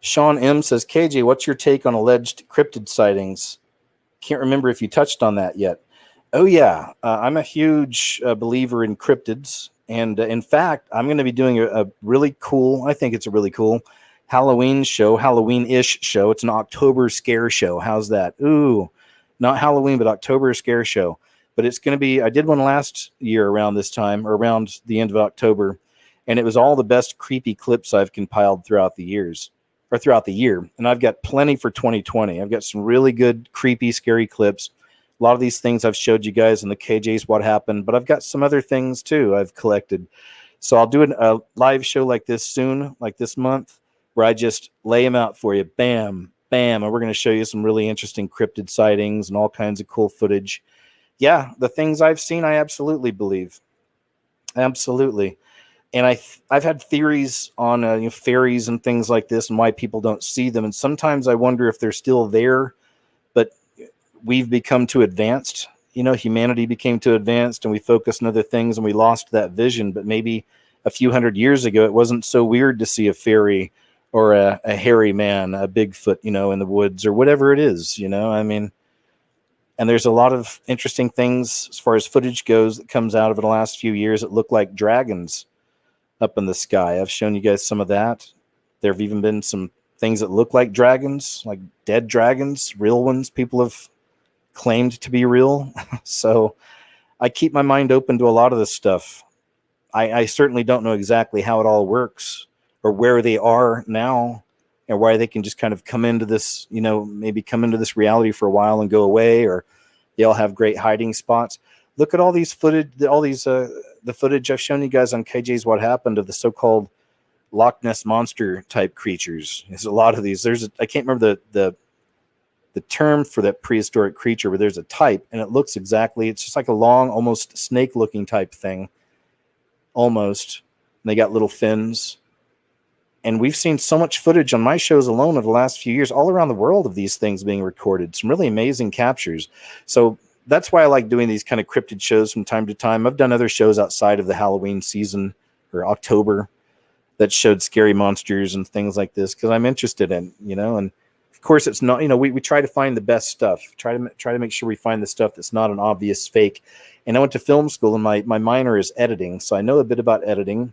[SPEAKER 1] Sean M says, KJ, what's your take on alleged cryptid sightings? Can't remember if you touched on that yet. Oh yeah, I'm a huge believer in cryptids, and in fact, I'm going to be doing a really cool, I think it's a really cool Halloween show, Halloween-ish show. It's an October scare show. How's that? Ooh, not Halloween, but October scare show. But it's going to be, I did one last year around this time, or around the end of October, and it was all the best creepy clips I've compiled throughout the years, or throughout the year. And I've got plenty for 2020. I've got some really good, creepy, scary clips. A lot of these things I've showed you guys in the KJ's What Happened, but I've got some other things too I've collected. So I'll do a live show like this soon, like this month, where I just lay them out for you. Bam, bam. And we're going to show you some really interesting cryptid sightings and all kinds of cool footage. Yeah, the things I've seen, I absolutely believe. Absolutely. And I've had theories on fairies and things like this and why people don't see them. And sometimes I wonder if they're still there, but we've become too advanced. Humanity became too advanced and we focused on other things and we lost that vision. But maybe a few hundred years ago, it wasn't so weird to see a fairy or a hairy man, a Bigfoot, in the woods or whatever it is, I mean, and there's a lot of interesting things as far as footage goes that comes out of the last few years that look like dragons up in the sky. I've shown you guys some of that. There have even been some things that look like dragons, like dead dragons, real ones people have claimed to be real. So I keep my mind open to a lot of this stuff. I certainly don't know exactly how it all works or where they are now and why they can just kind of come into this, maybe come into this reality for a while and go away, or they all have great hiding spots. Look at all these footage, the footage I've shown you guys on KJ's What Happened of the so-called Loch Ness monster type creatures. There's a lot of these. I can't remember the term for that prehistoric creature, but there's a type, and it looks exactly. It's just like a long, almost snake-looking type thing, almost. And they got little fins. And we've seen so much footage on my shows alone over the last few years, all around the world, of these things being recorded. Some really amazing captures. So that's why I like doing these kind of cryptid shows from time to time. I've done other shows outside of the Halloween season or October that showed scary monsters and things like this because I'm interested in, and of course it's not, we try to find the best stuff, try to make sure we find the stuff that's not an obvious fake. And I went to film school and my minor is editing. So I know a bit about editing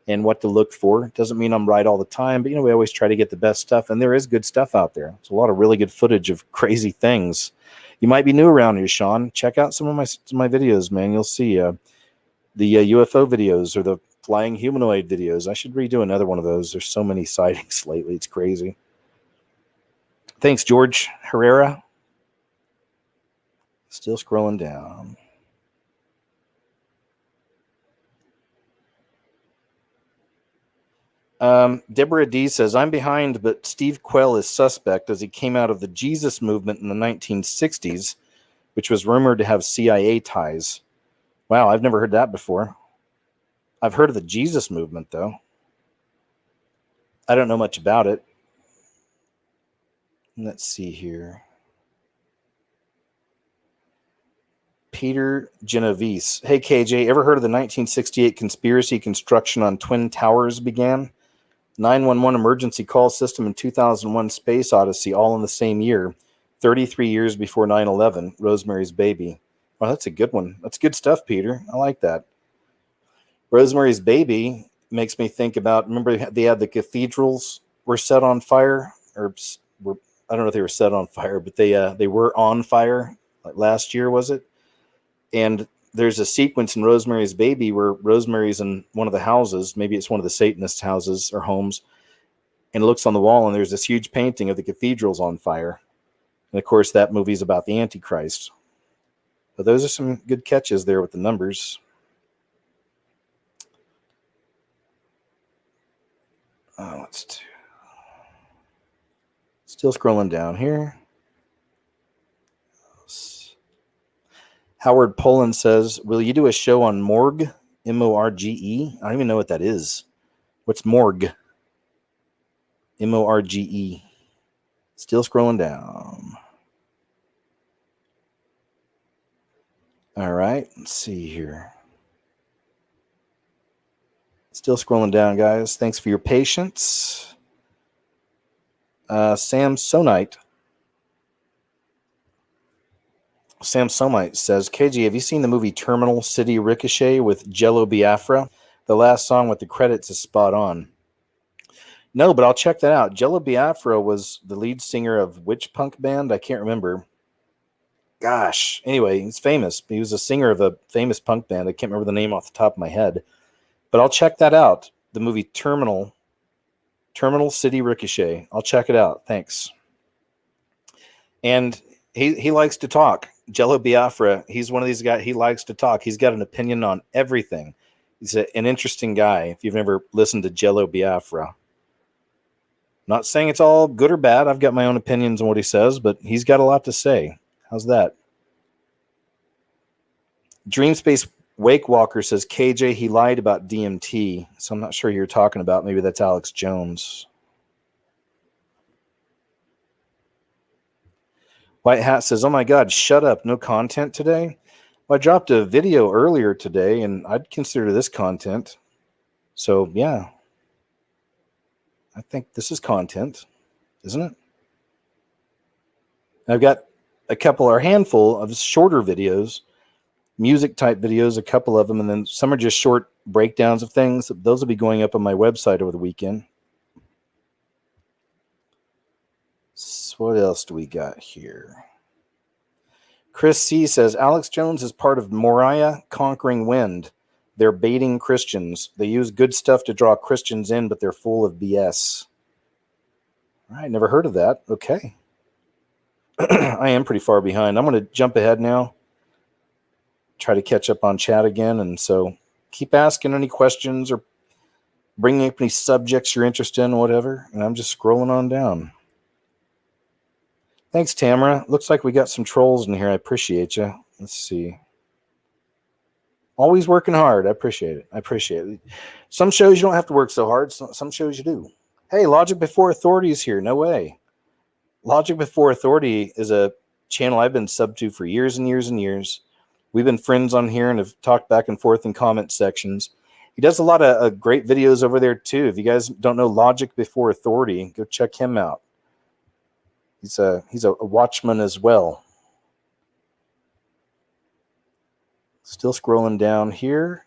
[SPEAKER 1] and what to look for. It doesn't mean I'm right all the time, but we always try to get the best stuff, and there is good stuff out there. There's a lot of really good footage of crazy things. You might be new around here, Sean. Check out some of my videos, man. You'll see the UFO videos or the flying humanoid videos. I should redo another one of those. There's so many sightings lately. It's crazy. Thanks, George Herrera. Still scrolling down. Deborah D says, I'm behind, but Steve Quell is suspect as he came out of the Jesus movement in the 1960s, which was rumored to have CIA ties. Wow, I've never heard that before. I've heard of the Jesus movement, though. I don't know much about it. Let's see here. Peter Genovese. Hey, KJ, ever heard of the 1968 conspiracy construction on Twin Towers began? 911 emergency call system and 2001 Space Odyssey all in the same year, 33 years before 9/11, Rosemary's Baby. Well, that's a good one. That's good stuff, Peter. I like that. Rosemary's Baby makes me think about, remember they had the cathedrals were set on fire, or I don't know if they were set on fire, but they were on fire, like last year, was it? And there's a sequence in Rosemary's Baby where Rosemary's in one of the houses, maybe it's one of the Satanist houses or homes, and looks on the wall and there's this huge painting of the cathedrals on fire. And of course, that movie's about the Antichrist. But those are some good catches there with the numbers. Let's still scrolling down here. Howard Poland says, will you do a show on morgue? M-O-R-G-E? I don't even know what that is. What's morgue? M-O-R-G-E. Still scrolling down. All right, let's see here. Still scrolling down, guys. Thanks for your patience. Sam Somite says, KG, have you seen the movie Terminal City Ricochet with Jello Biafra? The last song with the credits is spot on. No, but I'll check that out. Jello Biafra was the lead singer of which punk band? I can't remember. Gosh. Anyway, he's famous. He was a singer of a famous punk band. I can't remember the name off the top of my head. But I'll check that out. The movie Terminal City Ricochet. I'll check it out. Thanks. And he likes to talk. Jello Biafra, he's one of these guys. He likes to talk. He's got an opinion on everything. He's an interesting guy. If you've never listened to Jello Biafra, not saying it's all good or bad. I've got my own opinions on what he says, but he's got a lot to say. How's that? Dreamspace Wake Walker says, KJ, he lied about DMT. So I'm not sure who you're talking about. Maybe that's Alex Jones. White Hat says, oh my God, shut up. No content today? Well, I dropped a video earlier today, and I'd consider this content. So, yeah. I think this is content, isn't it? I've got a handful of shorter videos, music type videos, a couple of them, and then some are just short breakdowns of things. Those will be going up on my website over the weekend. So what else do we got here? Chris C says, Alex Jones is part of Moriah Conquering Wind. They're baiting Christians. They use good stuff to draw Christians in, but they're full of BS. All right, never heard of that. Okay. I am pretty far behind. I'm going to jump ahead now, try to catch up on chat again. And so keep asking any questions or bringing up any subjects you're interested in, whatever. And I'm just scrolling on down. Thanks, Tamara. Looks like we got some trolls in here. I appreciate you. Let's see. Always working hard. I appreciate it. Some shows you don't have to work so hard. Some shows you do. Hey, Logic Before Authority is here. No way. Logic Before Authority is a channel I've been subbed to for years and years and years. We've been friends on here and have talked back and forth in comment sections. He does a lot of great videos over there, too. If you guys don't know Logic Before Authority, go check him out. He's a watchman as well. Still scrolling down here.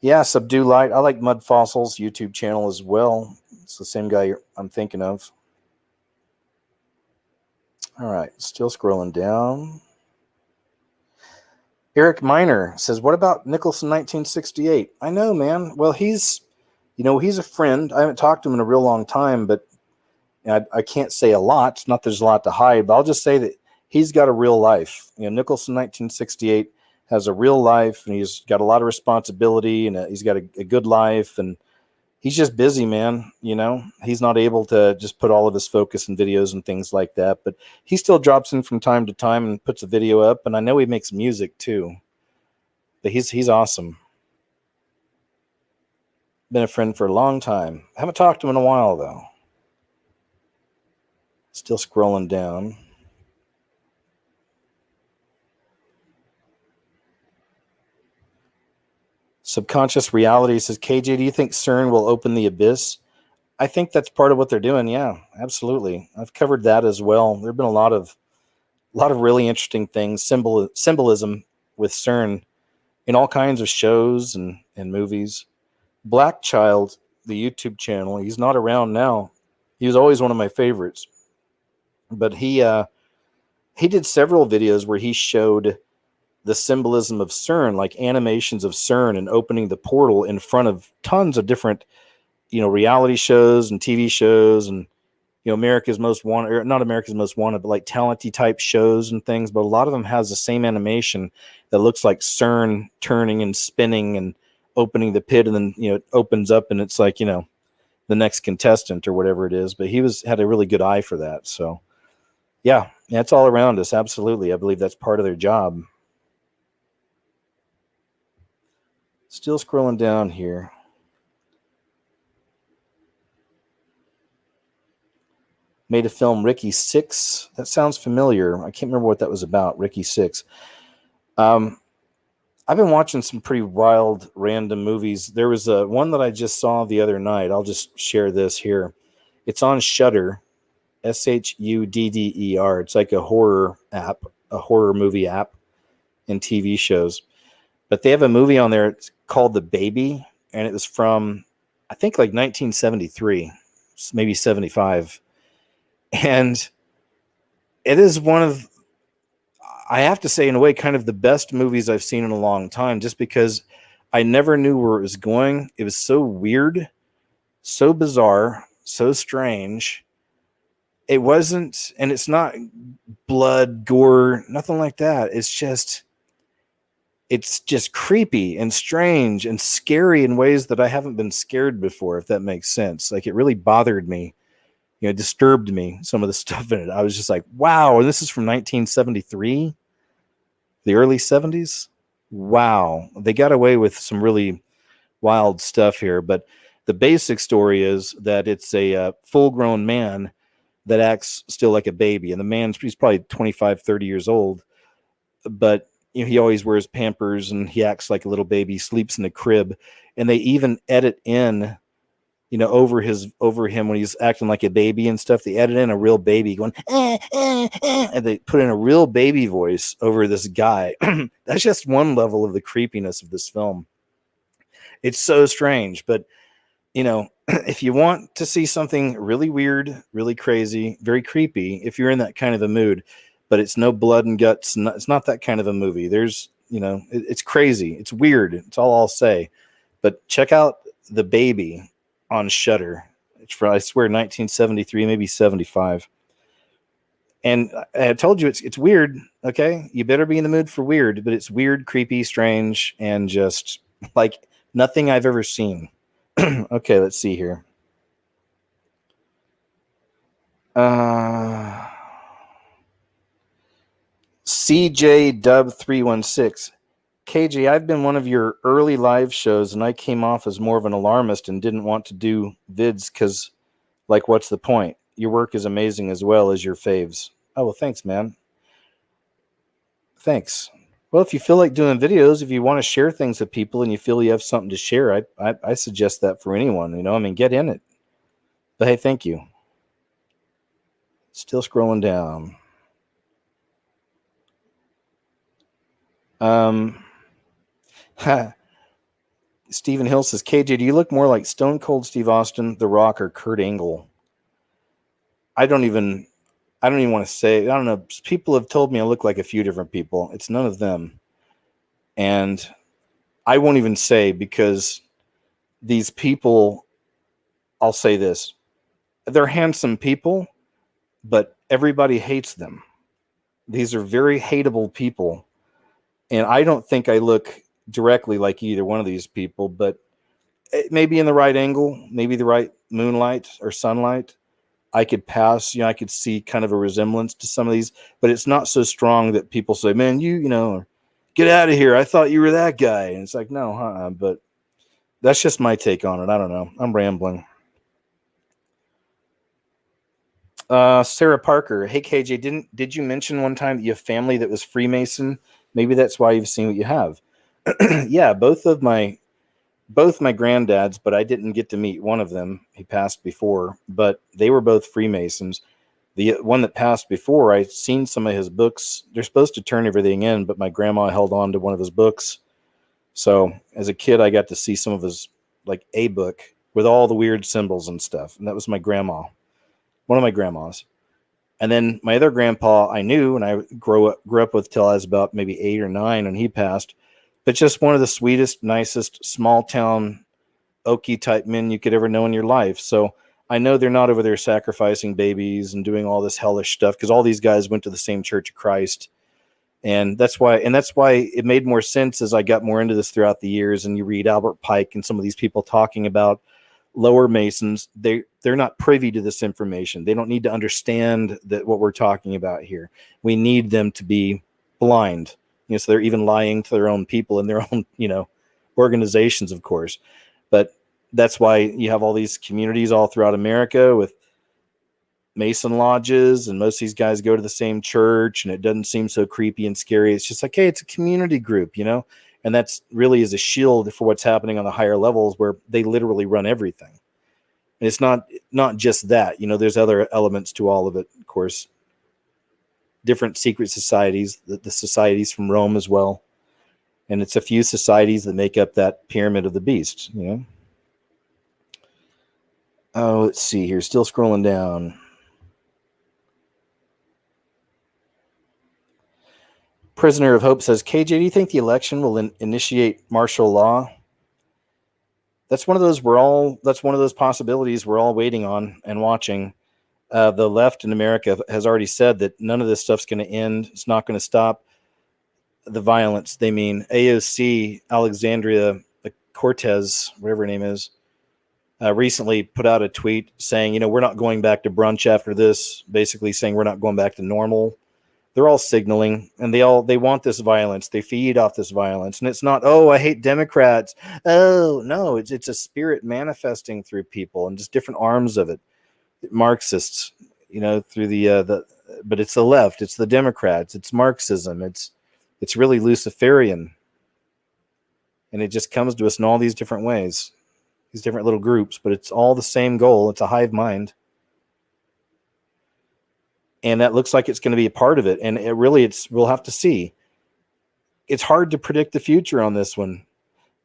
[SPEAKER 1] Yeah, Subdue Light. I like Mud Fossils YouTube channel as well. It's the same guy I'm thinking of. All right, still scrolling down. Eric Miner says, what about Nicholson 1968? I know, man. Well, he's a friend. I haven't talked to him in a real long time, but I can't say a lot. Not that there's a lot to hide, but I'll just say that he's got a real life. Nicholson 1968 has a real life, and he's got a lot of responsibility, and he's got a good life, and he's just busy, man. He's not able to just put all of his focus in videos and things like that, but he still drops in from time to time and puts a video up, and I know he makes music too. But he's awesome. Been a friend for a long time. Haven't talked to him in a while, though. Still scrolling down. Subconscious Reality says, KJ, do you think CERN will open the abyss? I think that's part of what they're doing. Yeah, absolutely. I've covered that as well. There have been a lot of really interesting things, symbolism with CERN in all kinds of shows and movies. Black Child, the YouTube channel, he's not around now. He was always one of my favorites. But he did several videos where he showed the symbolism of CERN, like animations of CERN and opening the portal in front of tons of different, reality shows and TV shows and, America's Most Wanted, or not America's Most Wanted, but like talenty type shows and things. But a lot of them has the same animation that looks like CERN turning and spinning and opening the pit, and then, it opens up and it's like, the next contestant or whatever it is. But he had a really good eye for that. So yeah, it's all around us. Absolutely. I believe that's part of their job. Still scrolling down here. Made a film, Ricky 6. That sounds familiar. I can't remember what that was about, Ricky 6. I've been watching some pretty wild, random movies. There was one that I just saw the other night. I'll just share this here. It's on Shudder, Shudder. It's like a horror app, a horror movie app and TV shows. But they have a movie on there. It's called The Baby, and it was from, I think, like 1973, maybe 75. And it is one of, I have to say, in a way, kind of the best movies I've seen in a long time, just because I never knew where it was going. It was so weird, so bizarre, so strange. It wasn't, and it's not blood, gore, nothing like that. It's just creepy and strange and scary in ways that I haven't been scared before, if that makes sense. Like, it really bothered me, disturbed me, some of the stuff in it. I was just like, wow. And this is from 1973, the early 70s. Wow. They got away with some really wild stuff here. But the basic story is that it's a full grown man that acts still like a baby. And he's probably 25, 30 years old. But he always wears Pampers and he acts like a little baby, sleeps in a crib. And they even edit in, over him when he's acting like a baby and stuff. They edit in a real baby going, and they put in a real baby voice over this guy. That's just one level of the creepiness of this film. It's so strange, but if you want to see something really weird, really crazy, very creepy, if you're in that kind of a mood, but it's no blood and guts, it's not that kind of a movie. There's, it's crazy. It's weird. It's all I'll say. But check out The Baby on Shudder. It's from, I swear, 1973, maybe 75. And I told you it's weird, okay? You better be in the mood for weird, but it's weird, creepy, strange, and just like nothing I've ever seen. Okay, let's see here. CJ Dub 316. KJ, I've been one of your early live shows, and I came off as more of an alarmist and didn't want to do vids because, like, what's the point? Your work is amazing as well as your faves. Oh, well, thanks, man. Thanks. Well, if you feel like doing videos, if you want to share things with people and you feel you have something to share, I suggest that for anyone, get in it. But hey, thank you. Still scrolling down. Stephen Hill says, KJ, do you look more like Stone Cold Steve Austin, The Rock, or Kurt Angle? I don't even want to say. I don't know. People have told me I look like a few different people. It's none of them. And I won't even say, because these people, I'll say this. They're handsome people, but everybody hates them. These are very hateable people. And I don't think I look directly like either one of these people, but maybe in the right angle, maybe the right moonlight or sunlight, I could pass, I could see kind of a resemblance to some of these, but it's not so strong that people say, man, get out of here. I thought you were that guy. And it's like, no, but that's just my take on it. I don't know. I'm rambling. Sarah Parker. Hey, KJ, did you mention one time that you have family that was Freemason? Maybe that's why you've seen what you have. Yeah, both my granddads, but I didn't get to meet one of them. He passed before, but they were both Freemasons. The one that passed before, I'd seen some of his books. They're supposed to turn everything in, but my grandma held on to one of his books. So as a kid, I got to see some of his, like, a book with all the weird symbols and stuff. And that was my grandma, one of my grandmas. And then my other grandpa I knew, and I grew up with till I was about maybe 8 or 9 when he passed. But just one of the sweetest, nicest, small town, Okie type men you could ever know in your life. So I know they're not over there sacrificing babies and doing all this hellish stuff, because all these guys went to the same Church of Christ. And that's why it made more sense as I got more into this throughout the years. And you read Albert Pike and some of these people talking about lower Masons. They're not privy to this information. They don't need to understand that what we're talking about here. We need them to be blind. So they're even lying to their own people and their own, organizations, of course. But that's why you have all these communities all throughout America with Mason lodges, and most of these guys go to the same church, and it doesn't seem so creepy and scary. It's just like, hey, it's a community group, and that's really is a shield for what's happening on the higher levels, where they literally run everything. And it's not just that, there's other elements to all of it, of course. Different secret societies, the societies from Rome as well. And it's a few societies that make up that pyramid of the beast, Oh, let's see here. Still scrolling down. Prisoner of Hope says, KJ, do you think the election will initiate martial law? That's one of those possibilities we're all waiting on and watching. The left in America has already said that none of this stuff's going to end. It's not going to stop the violence. They mean AOC, Alexandria Cortez, whatever her name is, recently put out a tweet saying, we're not going back to brunch after this, basically saying we're not going back to normal. They're all signaling, and they want this violence. They feed off this violence, and it's not, oh, I hate Democrats. Oh, no, it's a spirit manifesting through people and just different arms of it. Marxists, through but it's the left, it's the Democrats, it's Marxism, it's really Luciferian, and it just comes to us in all these different ways, these different little groups, but it's all the same goal. It's a hive mind. And that looks like it's going to be a part of it. And we'll have to see. It's hard to predict the future on this one.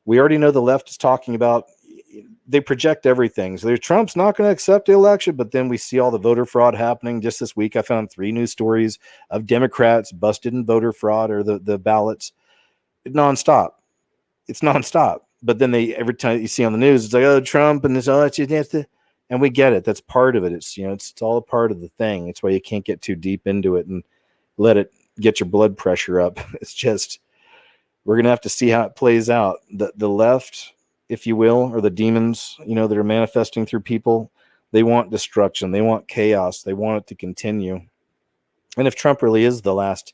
[SPEAKER 1] We already know the left is talking about, they project everything. So Trump's not going to accept the election, but then we see all the voter fraud happening. Just this week, I found 3 news stories of Democrats busted in voter fraud or the ballots. Nonstop. It's nonstop. But then every time you see on the news, it's like, oh, Trump and this, and we get it. That's part of it. It's, it's all a part of the thing. It's why you can't get too deep into it and let it get your blood pressure up. It's just, we're going to have to see how it plays out. The left, if you will, or the demons, that are manifesting through people, they want destruction. They want chaos. They want it to continue. And if Trump really is the last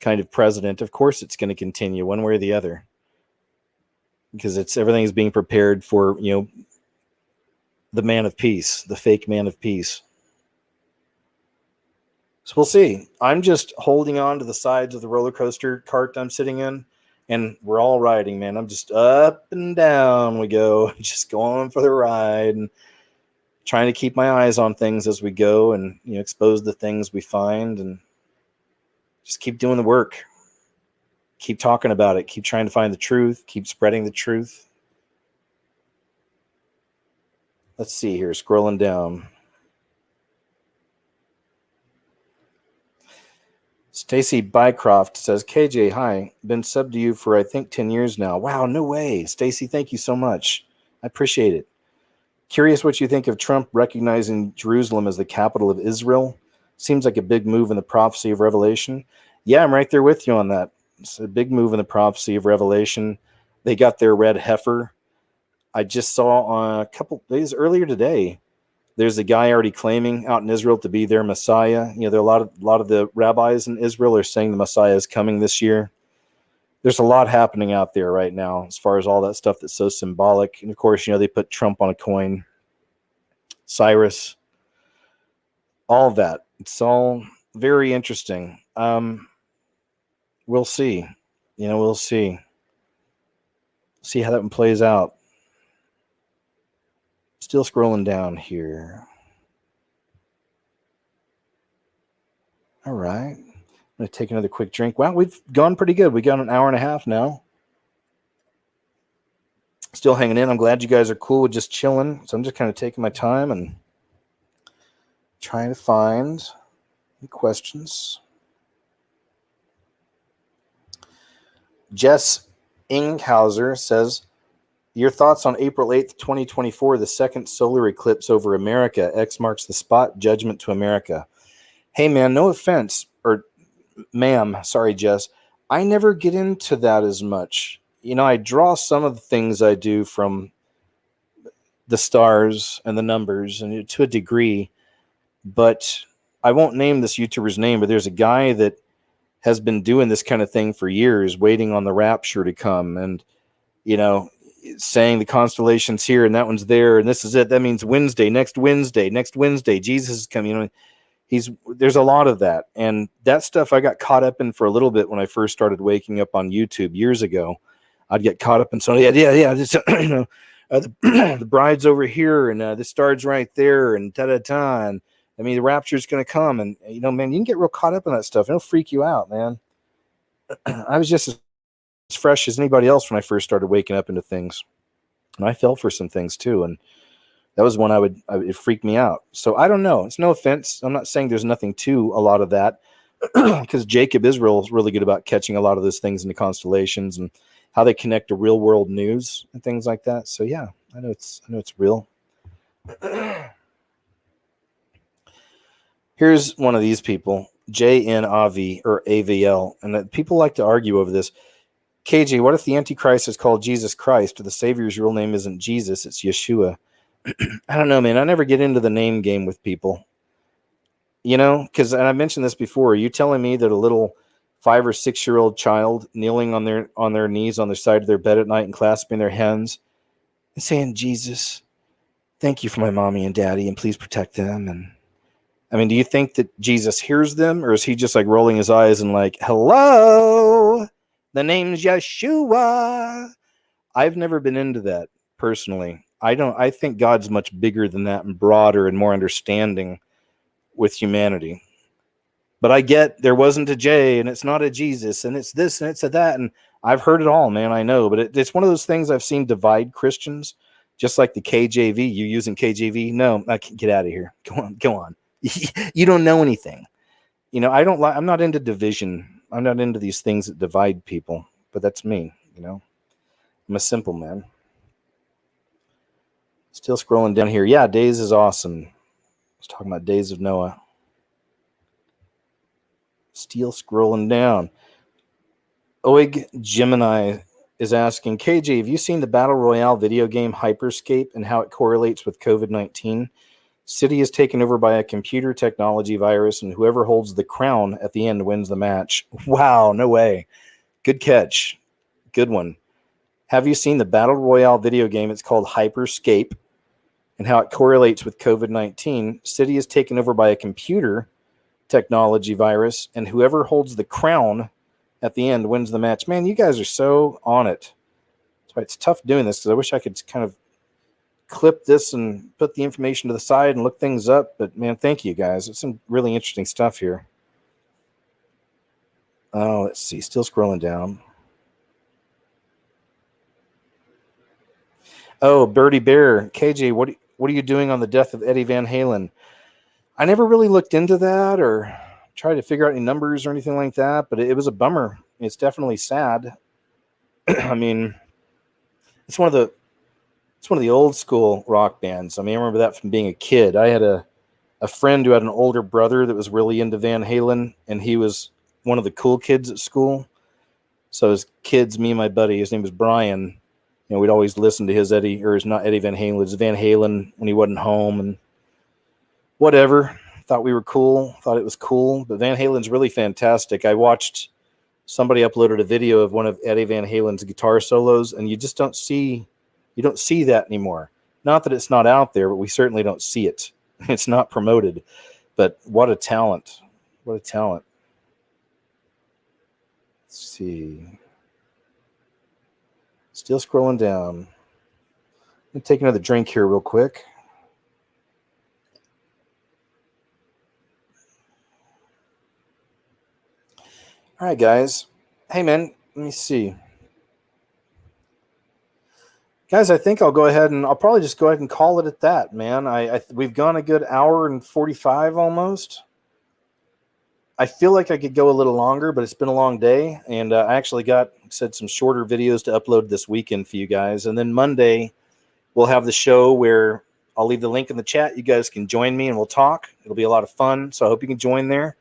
[SPEAKER 1] kind of president, of course it's going to continue one way or the other. Because everything is being prepared for, the man of peace, the fake man of peace. So we'll see. I'm just holding on to the sides of the roller coaster cart I'm sitting in, and we're all riding, man. I'm just up and down we go, just going for the ride and trying to keep my eyes on things as we go and, expose the things we find and just keep doing the work. Keep talking about it. Keep trying to find the truth. Keep spreading the truth. Let's see here. Scrolling down. Stacy Bycroft says, KJ, hi. Been sub to you for, I think, 10 years now. Wow, no way. Stacy, thank you so much. I appreciate it. Curious what you think of Trump recognizing Jerusalem as the capital of Israel. Seems like a big move in the prophecy of Revelation. Yeah, I'm right there with you on that. It's a big move in the prophecy of Revelation. They got their red heifer. I just saw a couple days earlier today, there's a guy already claiming out in Israel to be their Messiah. There are a lot of the rabbis in Israel are saying the Messiah is coming this year. There's a lot happening out there right now as far as all that stuff that's so symbolic. And of course, they put Trump on a coin, Cyrus, all of that. It's all very interesting. We'll see. We'll see. See how that one plays out. Still scrolling down here. All right. I'm going to take another quick drink. Wow, we've gone pretty good. We got an hour and a half now. Still hanging in. I'm glad you guys are cool with just chilling. So I'm just kind of taking my time and trying to find any questions. Jess Inghauser says, your thoughts on April 8th, 2024, the second solar eclipse over America. X marks the spot, judgment to America. Hey, man, no offense, or ma'am, sorry, Jess. I never get into that as much. I draw some of the things I do from the stars and the numbers and to a degree, but I won't name this YouTuber's name, but there's a guy that has been doing this kind of thing for years, waiting on the rapture to come and, saying the constellations here and that one's there and this is it. That means next Wednesday, Jesus is coming. There's a lot of that. And that stuff I got caught up in for a little bit when I first started waking up on YouTube years ago. I'd get caught up in so yeah. This, the bride's over here and the star's right there and ta-da-ta. And the rapture's going to come. And, man, you can get real caught up in that stuff. It'll freak you out, man. I was just as fresh as anybody else when I first started waking up into things. And I fell for some things too. And that was when it freaked me out. So I don't know. It's no offense. I'm not saying there's nothing to a lot of that because Jacob Israel is really good about catching a lot of those things in the constellations and how they connect to real world news and things like that. So yeah, I know it's real. Here's one of these people, JNAV or AVL, and people like to argue over this. KJ, what if the Antichrist is called Jesus Christ, or the Savior's real name isn't Jesus, it's Yeshua? I don't know, man. I never get into the name game with people. You know, because, and I mentioned this before, are you telling me that a little 5 or 6 year old child kneeling on their knees on the side of their bed at night and clasping their hands and saying, Jesus, thank you for my mommy and daddy, and please protect them? And I mean, do you think that Jesus hears them, or is he just like rolling his eyes and like, hello, the name's Yeshua? I've never been into that personally. I think God's much bigger than that and broader and more understanding with humanity. But I get there wasn't a J, and it's not a Jesus, and it's this and it's a that, and I've heard it all, man. I know, but it's one of those things I've seen divide Christians, just like the KJV. You using KJV? No, I can't get out of here. Go on. You don't know anything. You know, I'm not into division. I'm not into these things that divide people. But that's me. You know, I'm a simple man. Still scrolling down here. Yeah, Days is awesome. I was talking about Days of Noah. Still scrolling down. Oig Gemini is asking, KJ, have you seen the Battle Royale video game Hyperscape and how it correlates with COVID-19? City is taken over by a computer technology virus, and whoever holds the crown at the end wins the match. Wow, no way. Good catch. Good one. Have you seen the Battle Royale video game? It's called Hyperscape, and how it correlates with COVID-19. City is taken over by a computer technology virus, and whoever holds the crown at the end wins the match. Man, you guys are so on it. That's why it's tough doing this, because I wish I could kind of clip this and put the information to the side and look things up. But man, thank you guys. It's some really interesting stuff here. Oh, let's see. Still scrolling down. Oh, Birdie Bear. KJ, what are you doing on the death of Eddie Van Halen? I never really looked into that or tried to figure out any numbers or anything like that, but it was a bummer. It's definitely sad. I mean, it's one of the old school rock bands. I mean, I remember that from being a kid. I had a friend who had an older brother that was really into Van Halen, and he was one of the cool kids at school. So as kids, me and my buddy, his name was Brian, you know, we'd always listen to his Eddie, or it's not Eddie Van Halen, it's Van Halen when he wasn't home and whatever. Thought we were cool, thought it was cool. But Van Halen's really fantastic. I watched somebody uploaded a video of one of Eddie Van Halen's guitar solos, and you just don't see that anymore. Not that it's not out there, but we certainly don't see it. It's not promoted. But what a talent. What a talent. Let's see. Still scrolling down. Let me take another drink here real quick. All right, guys. Hey, man, let me see. Guys, I think I'll go ahead and I'll probably just go ahead and call it at that, man. We've gone a good hour and 45 almost. I feel like I could go a little longer, but it's been a long day, and I actually said some shorter videos to upload this weekend for you guys. And then Monday, we'll have the show where I'll leave the link in the chat. You guys can join me and we'll talk. It'll be a lot of fun, so I hope you can join there.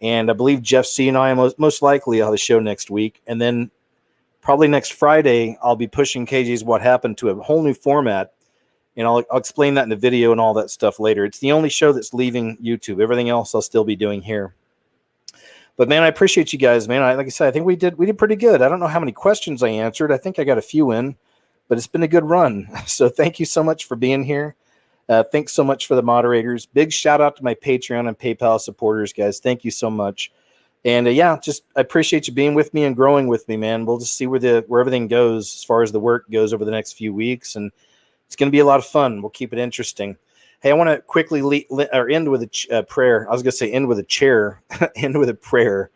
[SPEAKER 1] And I believe Jeff C. and I most likely have the show next week. And then probably next Friday, I'll be pushing KJ's What Happened to a whole new format. And I'll explain that in the video and all that stuff later. It's the only show that's leaving YouTube. Everything else I'll still be doing here. But man, I appreciate you guys, man. Like I said, I think we did pretty good. I don't know how many questions I answered. I think I got a few in, but it's been a good run. So thank you so much for being here. Thanks so much for the moderators. Big shout out to my Patreon and PayPal supporters, guys. Thank you so much. And I appreciate you being with me and growing with me, man. We'll just see where everything goes as far as the work goes over the next few weeks, and it's going to be a lot of fun. We'll keep it interesting. Hey, I want to quickly end with a prayer. I was going to say end with a chair, end with a prayer,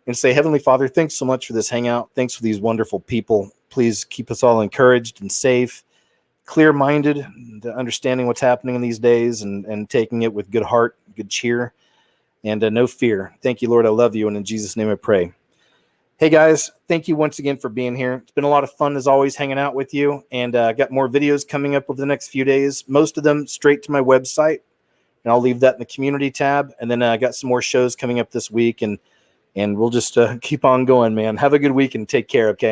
[SPEAKER 1] and say, Heavenly Father, thanks so much for this hangout. Thanks for these wonderful people. Please keep us all encouraged and safe, clear-minded, understanding what's happening in these days, and taking it with good heart, good cheer, and no fear. Thank you, Lord. I love you, and in Jesus' name I pray. Hey, guys, thank you once again for being here. It's been a lot of fun, as always, hanging out with you, and I got more videos coming up over the next few days, most of them straight to my website, and I'll leave that in the community tab. And then I got some more shows coming up this week, and we'll just keep on going, man. Have a good week and take care, okay?